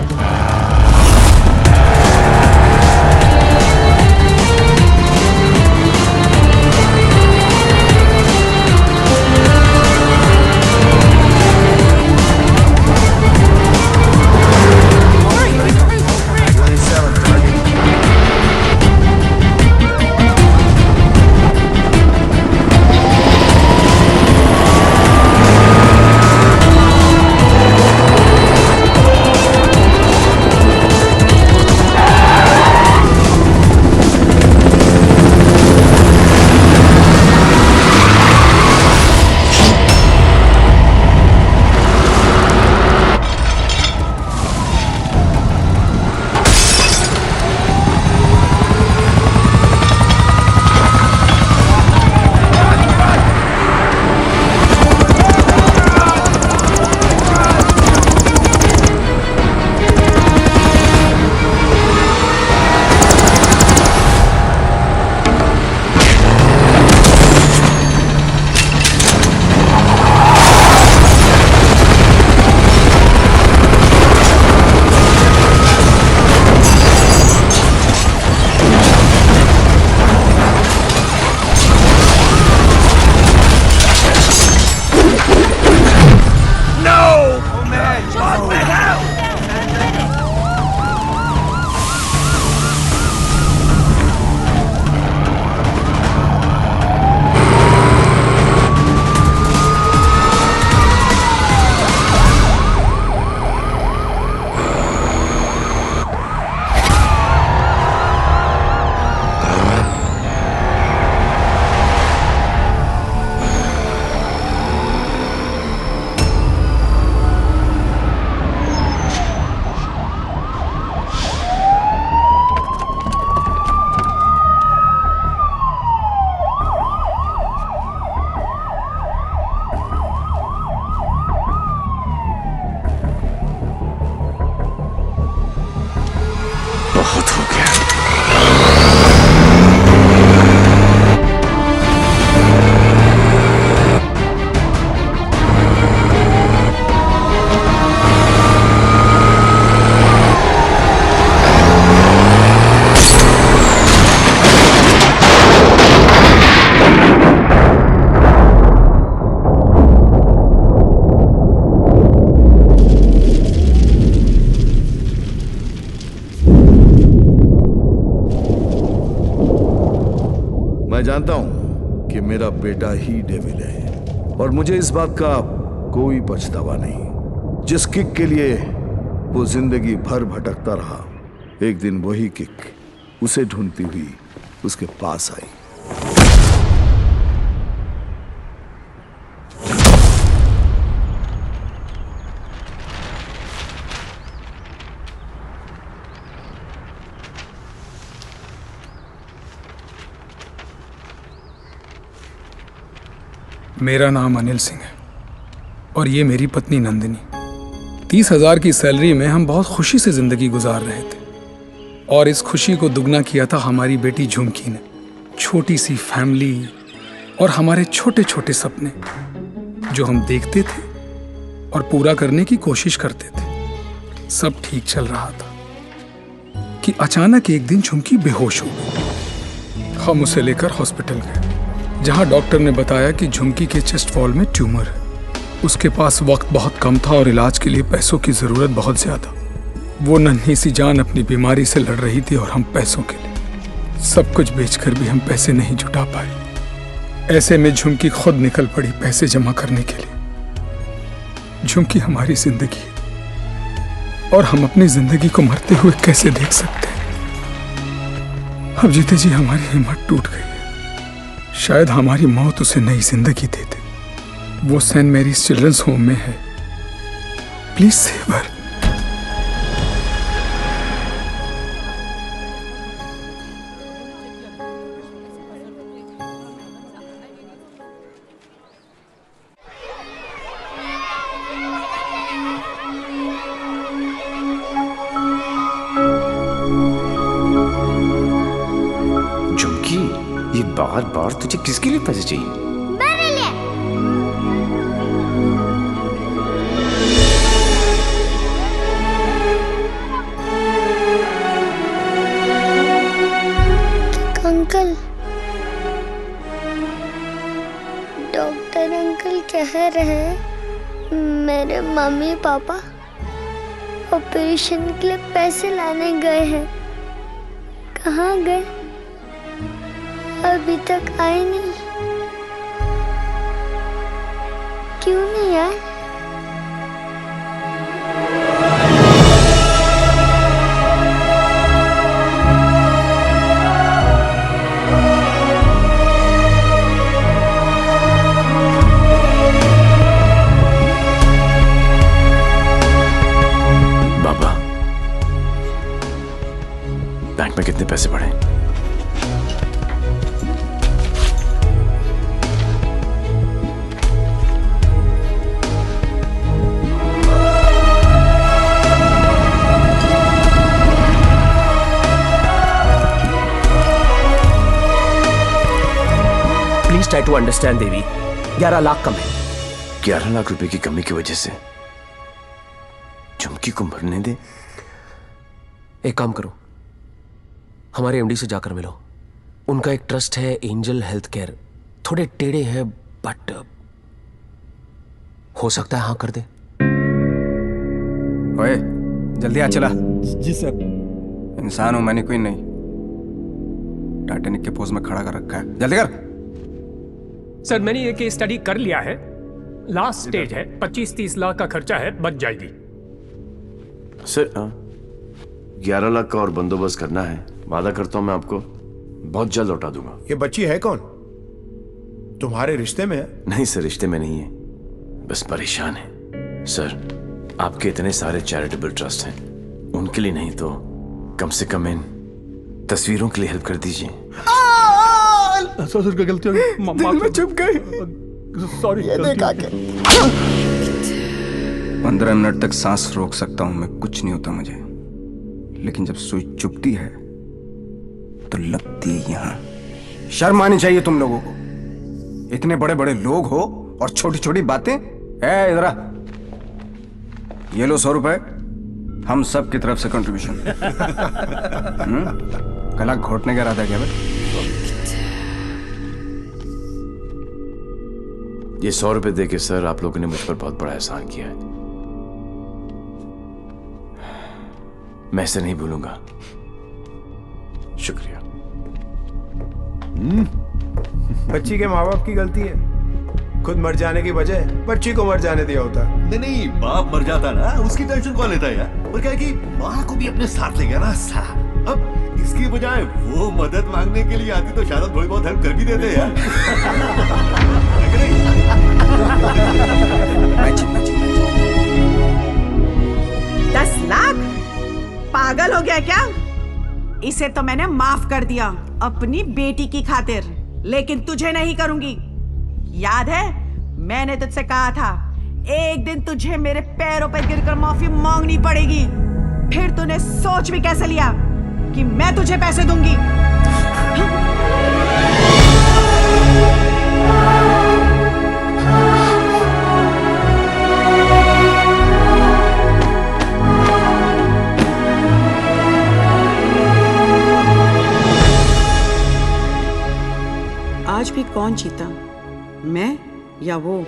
बहुत हो गया। मैं जानता हूं कि मेरा बेटा ही डेविल है और मुझे इस बात का कोई पछतावा नहीं। जिस किक के लिए वो जिंदगी भर भटकता रहा, एक दिन वही किक उसे ढूंढती हुई उसके पास आई। मेरा नाम अनिल सिंह है और ये मेरी पत्नी नंदिनी। 30,000 की सैलरी में हम बहुत खुशी से जिंदगी गुजार रहे थे और इस खुशी को दुगना किया था हमारी बेटी झुमकी ने। छोटी सी फैमिली और हमारे छोटे छोटे सपने जो हम देखते थे और पूरा करने की कोशिश करते थे, सब ठीक चल रहा था कि अचानक एक दिन झुमकी बेहोश हो गई। हम उसे लेकर हॉस्पिटल गए जहां डॉक्टर ने बताया कि झुमकी के चेस्ट वॉल में ट्यूमर है। उसके पास वक्त बहुत कम था और इलाज के लिए पैसों की जरूरत बहुत ज्यादा। वो नन्ही सी जान अपनी बीमारी से लड़ रही थी और हम पैसों के लिए सब कुछ बेचकर भी हम पैसे नहीं जुटा पाए। ऐसे में झुमकी खुद निकल पड़ी पैसे जमा करने के लिए। झुमकी हमारी जिंदगी है और हम अपनी जिंदगी को मरते हुए कैसे देख सकते हैं। अब जीते जी हमारी हिम्मत टूट गई है। शायद हमारी मौत उसे नई जिंदगी दे दे। वो सेंट मैरीज चिल्ड्रंस होम में है। Please save her. झुमकी, ये बार बार तुझे किसके लिए पैसे चाहिए? कह रहे हैं मेरे मम्मी पापा ऑपरेशन के लिए पैसे लाने गए हैं। कहाँ गए? अभी तक आए नहीं। क्यों नहीं आए? बैंक में कितने पैसे पड़े? प्लीज ट्राई टू अंडरस्टैंड देवी, 11 लाख कम है। 11 लाख रुपए की कमी की वजह से चुमकी को मरने दे? एक काम करो, हमारे एमडी से जाकर मिलो। उनका एक ट्रस्ट है एंजल हेल्थ केयर, थोड़े टेढ़े हैं बट हो सकता है हाँ कर दे। ओए जल्दी आ चला। जी सर। इंसान हूं मैंने, कोई नहीं। टाइटैनिक के पोज में खड़ा कर रखा है, जल्दी कर। सर मैंने ये केस स्टडी कर लिया है, लास्ट स्टेज है, 25-30 लाख का खर्चा है, बच जाएगी। सर 11 लाख का और बंदोबस्त करना है, वादा करता हूं मैं आपको बहुत जल्द लौटा दूंगा। ये बच्ची है कौन? तुम्हारे रिश्ते में है? नहीं सर, रिश्ते में नहीं है, बस परेशान है। सर आपके इतने सारे चैरिटेबल ट्रस्ट हैं, उनके लिए नहीं तो कम से कम इन तस्वीरों के लिए हेल्प कर दीजिए। ससुर का गलती हो गई, दिल में चुप गई। सॉरी। ये देखा के 15 मिनट तक सांस रोक सकता हूं मैं, कुछ नहीं होता मुझे, लेकिन जब सुई चुभती है तो लगती है यहां। शर्म आनी चाहिए तुम लोगों को, इतने बड़े बड़े लोग हो और छोटी छोटी बातें। इधर आ, ये लो 100 रुपए, हम सब की तरफ से कंट्रीब्यूशन। गला घोटने का इरादा है क्या भाई? ये 100 रुपए देके सर आप लोगों ने मुझ पर बहुत बड़ा एहसान किया है, मैं इसे नहीं भूलूंगा। शुक्रिया। बच्ची के माँ बाप की गलती है, खुद मर जाने की बजाय बच्ची को मर जाने दिया होता। नहीं बाप मर जाता ना, उसकी टेंशन कौन लेता है यार? और क्या है कि माँ को भी अपने साथ ले गया ना साला। अब इसकी बजाय वो मदद मांगने के लिए आती तो शायद थोड़ी बहुत हेल्प कर भी देते यार। 10 लाख? पागल हो गया क्या? इसे तो मैंने माफ कर दिया अपनी बेटी की खातिर, लेकिन तुझे नहीं करूंगी। याद है मैंने तुझसे कहा था एक दिन तुझे मेरे पैरों पर गिरकर माफी मांगनी पड़ेगी। फिर तूने सोच भी कैसे लिया कि मैं तुझे पैसे दूंगी? आज भी कौन जीता, मैं या वो?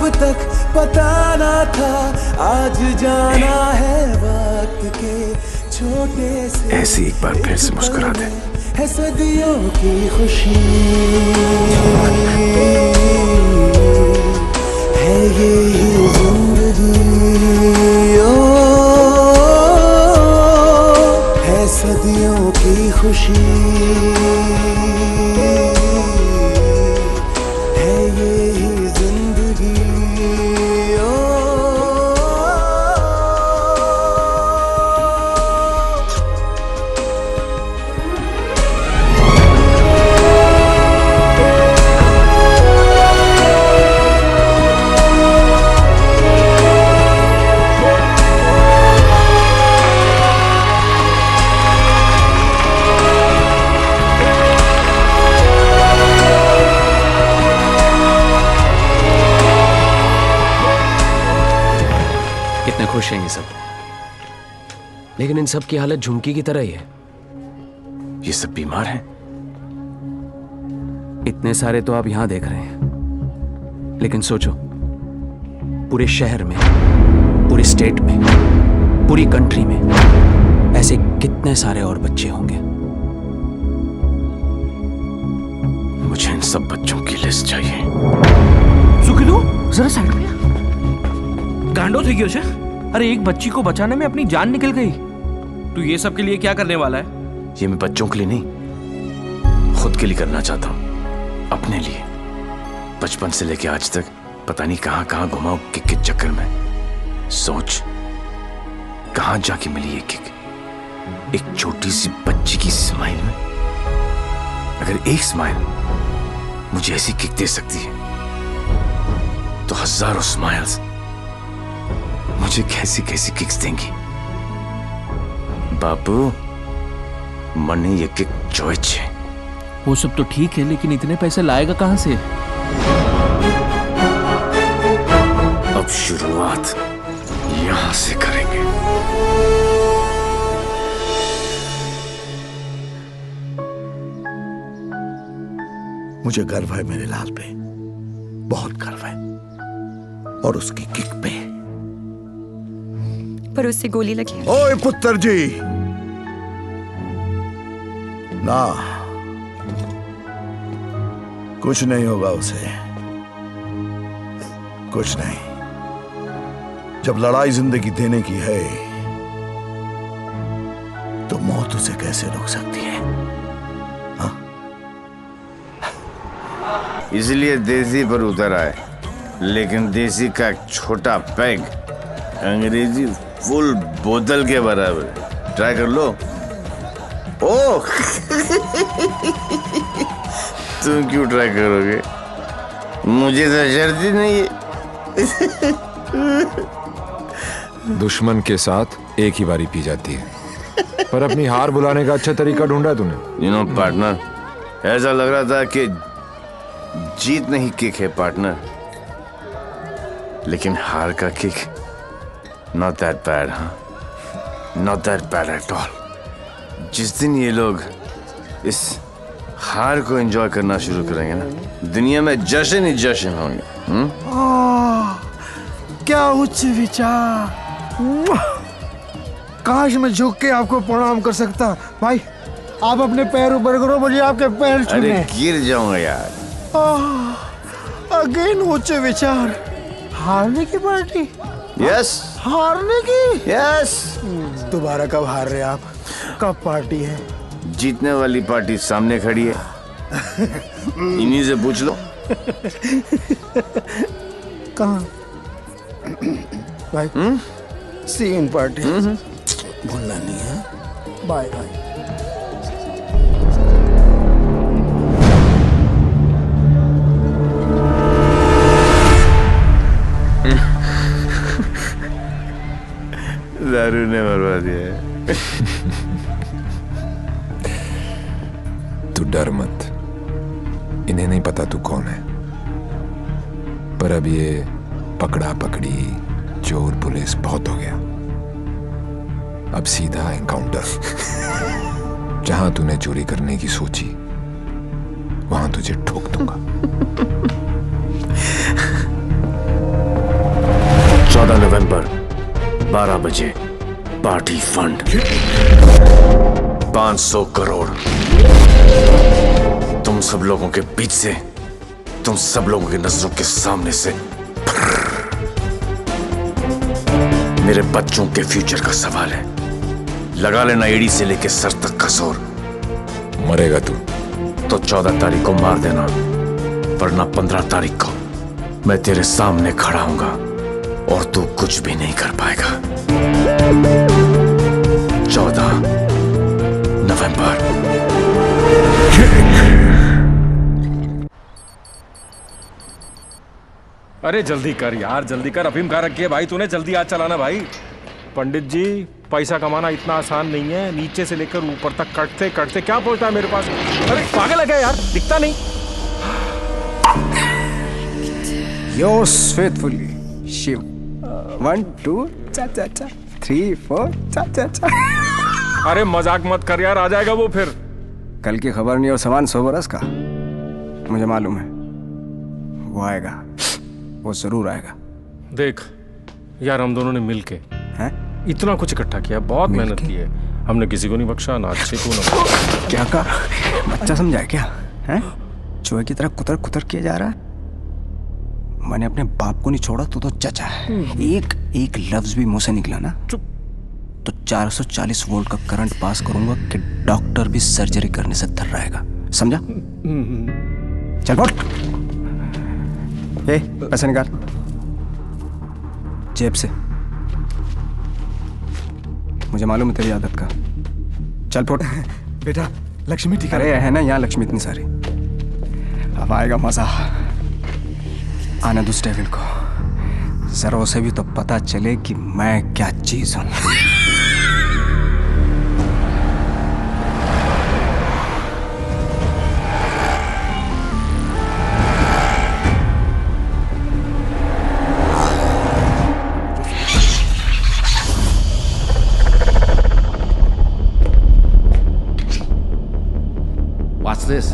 अब तक पता ना था, आज जाना है वक्त के छोटे से। ऐसे एक बार फिर से मुस्कुरा दे। है सदियों की खुशी है ये ही जिंदगी, है सदियों की खुशी है ये ही जिंदगी। कितने खुश हैं ये सब, लेकिन इन सब की हालत झुमकी की तरह ही है। ये सब बीमार हैं। इतने सारे तो आप यहां देख रहे हैं, लेकिन सोचो पूरे शहर में, पूरे स्टेट में, पूरी कंट्री में ऐसे कितने सारे और बच्चे होंगे। मुझे इन सब बच्चों की लिस्ट चाहिए। सुखिलू जरा साइड में गांडो થઈ ગયો છે। अरे एक बच्ची को बचाने में अपनी जान निकल गई। तू ये सब के लिए क्या करने वाला है? ये मैं बच्चों के लिए नहीं, खुद के लिए करना चाहता हूं, अपने लिए। बचपन से लेके आज तक पता नहीं कहां कहां घुमाऊं किक के चक्कर में। सोच कहां जाके मिली ये किक, एक छोटी सी बच्ची की स्माइल में। अगर एक स्माइल मुझे ऐसी किक दे सकती है तो हजारों स्माइल्स मुझे कैसी कैसी किक्स देंगी। बापू मने ये किक चॉइस है। वो सब तो ठीक है, लेकिन इतने पैसे लाएगा कहां से? अब शुरुआत यहां से करेंगे। मुझे गर्व है मेरे लाल पे, बहुत गर्व है, और उसकी किक पे। पर उससे गोली लगी। ओए पुत्र जी, ना कुछ नहीं होगा उसे, कुछ नहीं। जब लड़ाई जिंदगी देने की है तो मौत उसे कैसे रोक सकती है? इसलिए देसी पर उतर आए, लेकिन देसी का एक छोटा पैग अंग्रेजी फुल बोतल के बराबर। ट्राई कर लो। ओह तुम क्यों ट्राई करोगे? मुझे तो जरूरत ही नहीं है। दुश्मन के साथ एक ही बारी पी जाती है, पर अपनी हार बुलाने का अच्छा तरीका ढूंढा तूने। यू नो पार्टनर, ऐसा लग रहा था कि जीत नहीं किक है पार्टनर, लेकिन हार का किक नॉट दैट बैड। हाँ, not that bad at all. जिस दिन ये लोग इस हार को एंजॉय करना शुरू करेंगे ना, दुनिया में जश्न ही जश्न होंगे। क्या उच्च विचार। काश मैं झुक के आपको प्रणाम कर सकता। भाई आप अपने पैर ऊपर करो, मुझे आपके पैर छूने। अरे गिर जाऊंगा यार। अगेन उच्च विचार। हारने की पार्टी? यस। हारने की? यस। दोबारा कब हार रहे आप? कब पार्टी है? जीतने वाली पार्टी सामने खड़ी है, इन्हीं से पूछ लो। कहाँ? भाई सी इन पार्टी। भूलना नहीं है। Bye bye. दारू ने मरवा दिया है। तू डर मत, इन्हें नहीं पता तू कौन है, पर अब ये पकड़ा पकड़ी चोर पुलिस बहुत हो गया। अब सीधा एनकाउंटर। जहां तूने चोरी करने की सोची वहां तुझे ठोक दूंगा। 12 बजे पार्टी फंड 500 करोड़ तुम सब लोगों के बीच से, तुम सब लोगों की नजरों के सामने से। मेरे बच्चों के फ्यूचर का सवाल है, लगा लेना एड़ी से लेके सर तक का जोर। मरेगा तू तो 14 तारीख को मार देना, वरना 15 तारीख को मैं तेरे सामने खड़ा हूंगा और तू कुछ भी नहीं कर पाएगा। 14 नवंबर। अरे जल्दी कर यार, जल्दी कर। अफीम कहाँ रखी है भाई तूने? जल्दी आज चलाना भाई। पंडित जी, पैसा कमाना इतना आसान नहीं है। नीचे से लेकर ऊपर तक कटते कटते क्या पहुंचता है मेरे पास? अरे पागल है क्या यार, दिखता नहीं। Yours faithfully, Shiv. 1 2 चा चा चा 3 4 चा चा चा। अरे मजाक मत कर यार, आ जाएगा वो फिर। कल की खबर नहीं और सामान 100 बरस का। मुझे मालूम है वो आएगा, वो जरूर आएगा। देख यार, हम दोनों ने मिलके इतना कुछ इकट्ठा किया, बहुत मेहनत की है हमने, किसी को नहीं बख्शा, ना अच्छे को ना। क्या कहा? बच्चा समझा है क्या? हैं? चूहे की तरह कुतर कुतर किया जा रहा है। मैंने अपने बाप को नहीं छोड़ा, तू तो चचा है। एक लफ्ज भी मुंह से निकला ना तो 440 वोल्ट का करंट पास करूंगा कि डॉक्टर भी सर्जरी करने से थर रहेगा, समझा? चल बोल। पैसे निकाल जेब से, मुझे मालूम है तेरी आदत का। चल फोट। बेटा लक्ष्मी ठीक अरे है ना यहाँ लक्ष्मी इतनी सारी। अब आएगा मजा। आने दो उस डेविल को, जरा उसे भी तो पता चले कि मैं क्या चीज हूं। What's this?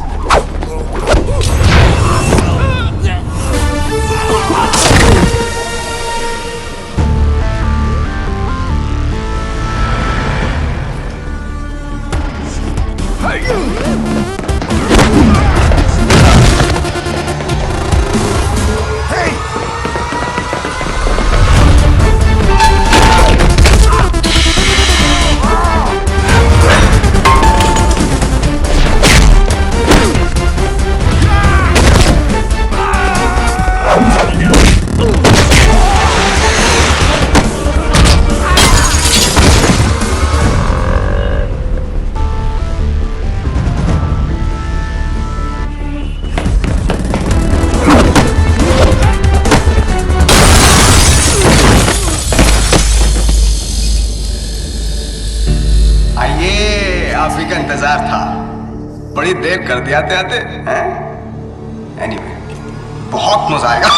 इंतजार था, बड़ी देर कर दिया आते हैं। एनीवे, बहुत मजा आएगा।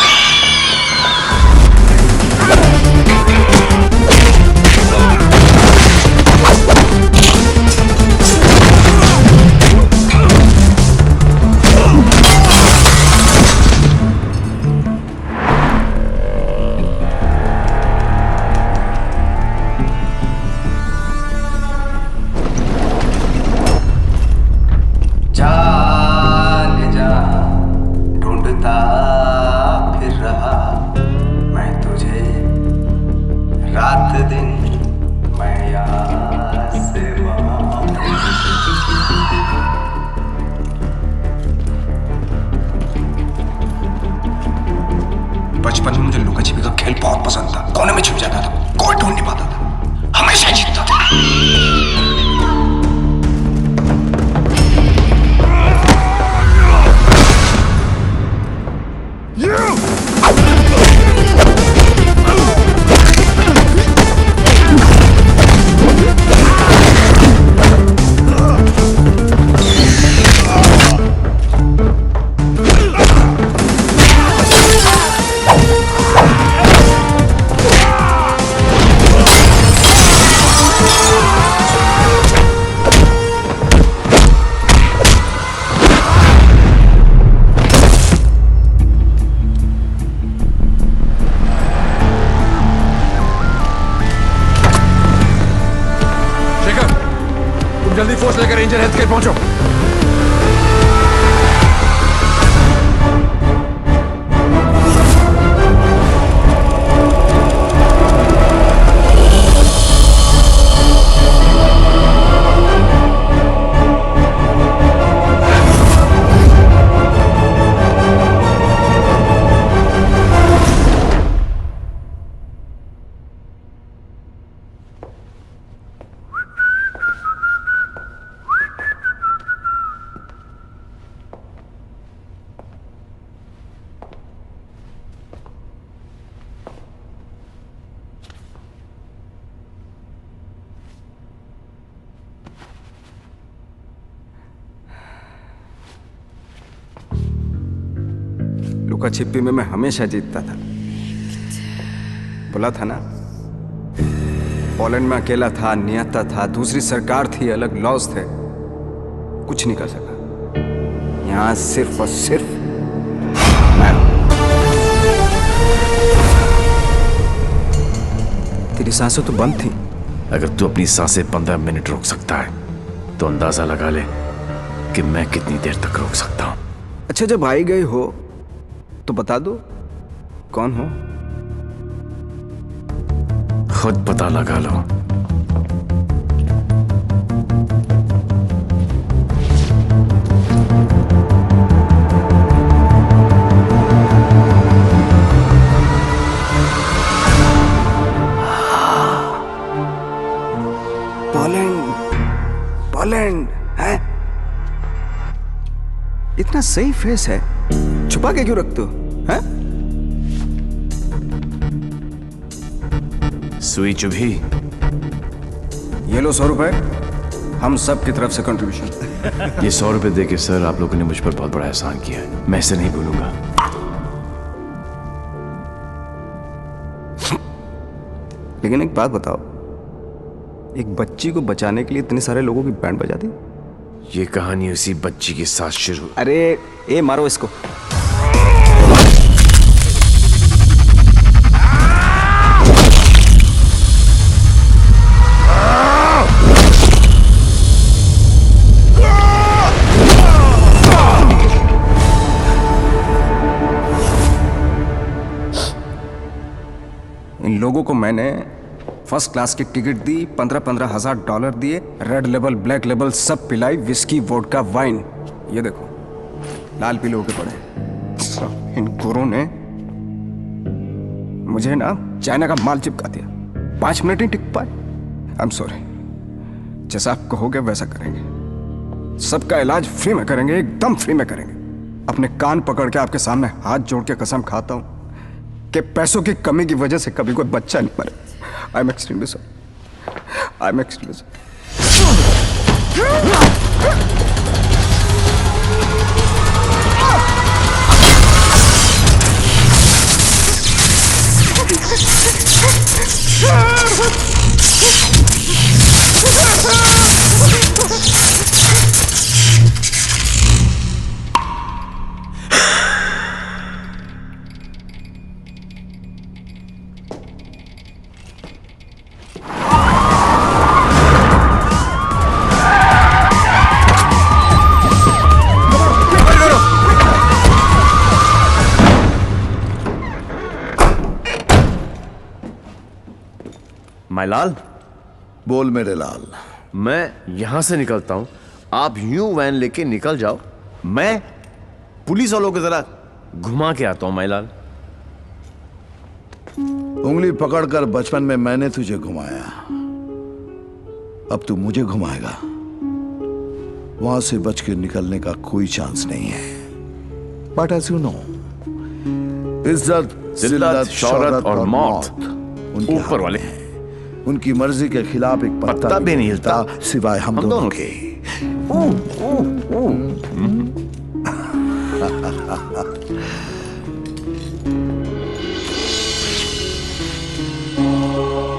बचपन में मुझे लुका छिपी का खेल बहुत पसंद था। कोने में छुप जाता था, कोई ढूंढ नहीं पाता था, हमेशा जीतता था। फोर्स लेकर रेंजर हेल्थ केयर पहुंचो। लुका छिपी में मैं हमेशा जीतता था। बोला था ना, पोलैंड में अकेला था, नियता था, दूसरी सरकार थी, अलग लॉज थे, कुछ नहीं कर सका। यहां सिर्फ और सिर्फ मैं। तेरी सांसें तो बंद थी। अगर तू अपनी सांसें 15 मिनट रोक सकता है तो अंदाजा लगा ले कि मैं कितनी देर तक रोक सकता हूं। अच्छा, जब आई गई हो तो बता दो कौन हो। खुद पता लगा लो। पोलैंड है? इतना सही फेस है, छुपा के क्यों रखते हो? हैं? सुई चुभी। ये लो 100 रुपए, हम सब की तरफ से कंट्रीब्यूशन। ये 100 रुपए देके सर आप लोगों ने मुझ पर बहुत बड़ा एहसान किया है, मैं इसे नहीं भूलूंगा। लेकिन एक बात बताओ, एक बच्ची को बचाने के लिए इतने सारे लोगों की बैंड बजा दी? ये कहानी उसी बच्ची के साथ शुरू। अरे ए मारो इसको। इन लोगों को मैंने फर्स्ट क्लास की टिकट दी, 15-15 हजार डॉलर दिए, रेड लेबल ब्लैक लेबल सब पिलाई, विस्की वोडका वाइन। ये देखो लाल पीले होके पड़े। इन गोरों ने मुझे ना चाइना का माल चिपका दिया, 5 मिनट ही टिक पाए। आई एम सॉरी, जैसा आप कहोगे वैसा करेंगे। सबका इलाज फ्री में करेंगे, एकदम फ्री में करेंगे। अपने कान पकड़ के आपके सामने हाथ जोड़ के कसम खाता हूं कि पैसों की कमी की वजह से कभी कोई बच्चा नहीं मरे। I am extremely sorry, I am extremely sorry. My लाल। बोल मेरे लाल। मैं यहां से निकलता हूं, आप यूं वैन लेके निकल जाओ, मैं पुलिस वालों की तरह घुमा के आता हूं। माय लाल, उंगली पकड़कर बचपन में मैंने तुझे घुमाया, अब तू मुझे घुमाएगा। वहां से बच के निकलने का कोई चांस नहीं है। बट एज यू नो, इज्जत, जिल्लत, शौहरत और मौत उनके ऊपर वाले हैं। उनकी मर्जी के खिलाफ एक पत्ता भी नहीं हिलता सिवाय हम दोनों के।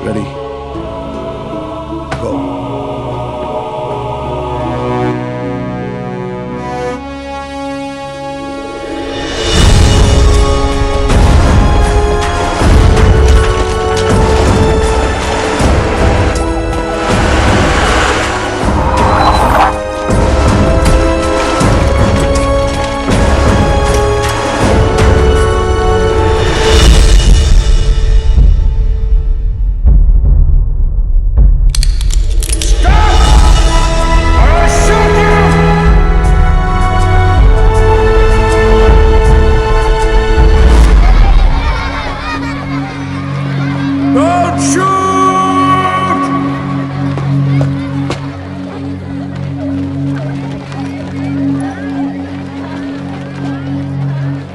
रेडी, गो।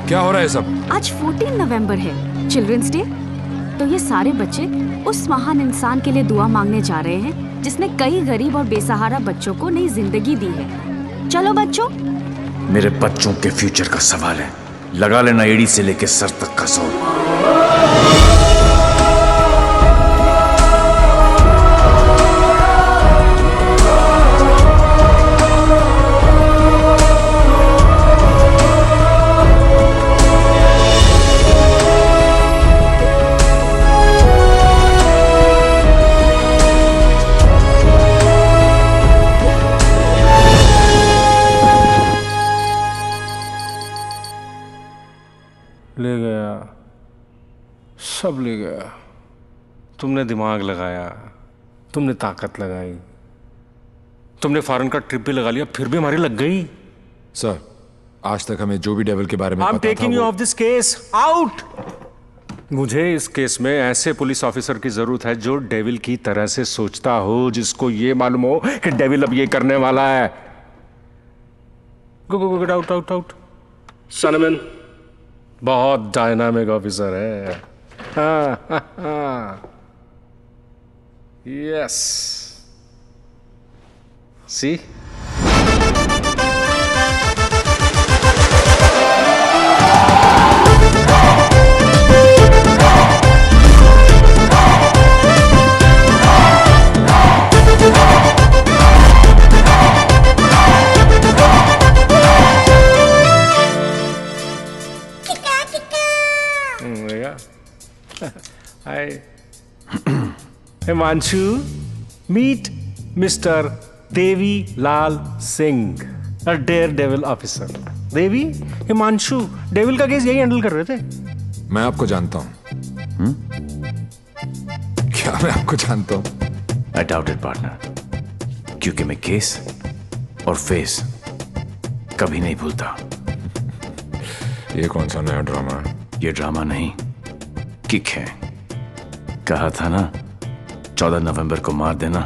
क्या हो रहा है सब? आज 14 नवंबर है, चिल्ड्रंस डे। तो ये सारे बच्चे उस महान इंसान के लिए दुआ मांगने जा रहे हैं जिसने कई गरीब और बेसहारा बच्चों को नई जिंदगी दी है। चलो बच्चों। मेरे बच्चों के फ्यूचर का सवाल है, लगा लेना एड़ी से लेके सर तक का जोर। ले गया, सब ले गया। तुमने दिमाग लगाया, तुमने ताकत लगाई, तुमने फॉरेन का ट्रिप भी लगा लिया, फिर भी हमारी लग गई। सर, आज तक हमें जो भी डेविल के बारे में आई एम पता टेकिंग था यू वो... ऑफ दिस केस आउट। मुझे इस केस में ऐसे पुलिस ऑफिसर की जरूरत है जो डेविल की तरह से सोचता हो, जिसको ये मालूम हो कि डेविल अब ये करने वाला है। गो गो गो, आउट आउट आउट। सनमैन बहुत डायनामिक ऑफिसर है। Yes, C Hi. Himanshu, meet Mr. Devi Lal Singh, a daredevil officer. Devi, Himanshu devil का केस यही हैंडल कर रहे थे। मैं आपको जानता हूं। क्या मैं आपको जानता हूं? I doubt it, partner. क्योंकि मैं केस और फेस कभी नहीं भूलता। ये कौन सा नया ड्रामा है? ये ड्रामा नहीं, किक है। कहा था ना, 14 नवंबर को मार देना,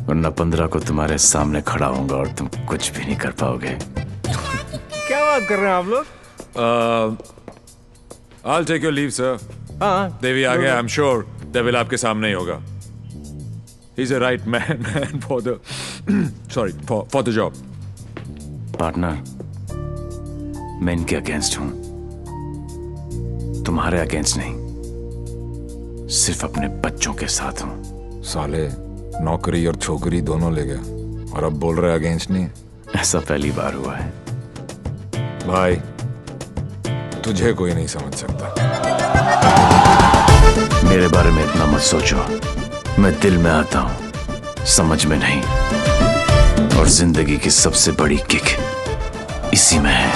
वरना 15 को तुम्हारे सामने खड़ा होऊंगा और तुम कुछ भी नहीं कर पाओगे। क्या बात कर रहे हैं आप लोग? I'll take your leave, sir. देवी आ गया, I'm sure डेविल आपके सामने ही होगा। He's a right man for the for the job. Partner, मैं इनके अगेंस्ट हूं, तुम्हारे अगेंस्ट नहीं, सिर्फ अपने बच्चों के साथ हूं। साले नौकरी और छोकरी दोनों ले गया और अब बोल रहे अगेंस्ट नहीं। ऐसा पहली बार हुआ है। भाई, तुझे कोई नहीं समझ सकता। मेरे बारे में इतना मत सोचो, मैं दिल में आता हूं, समझ में नहीं। और जिंदगी की सबसे बड़ी किक इसी में है।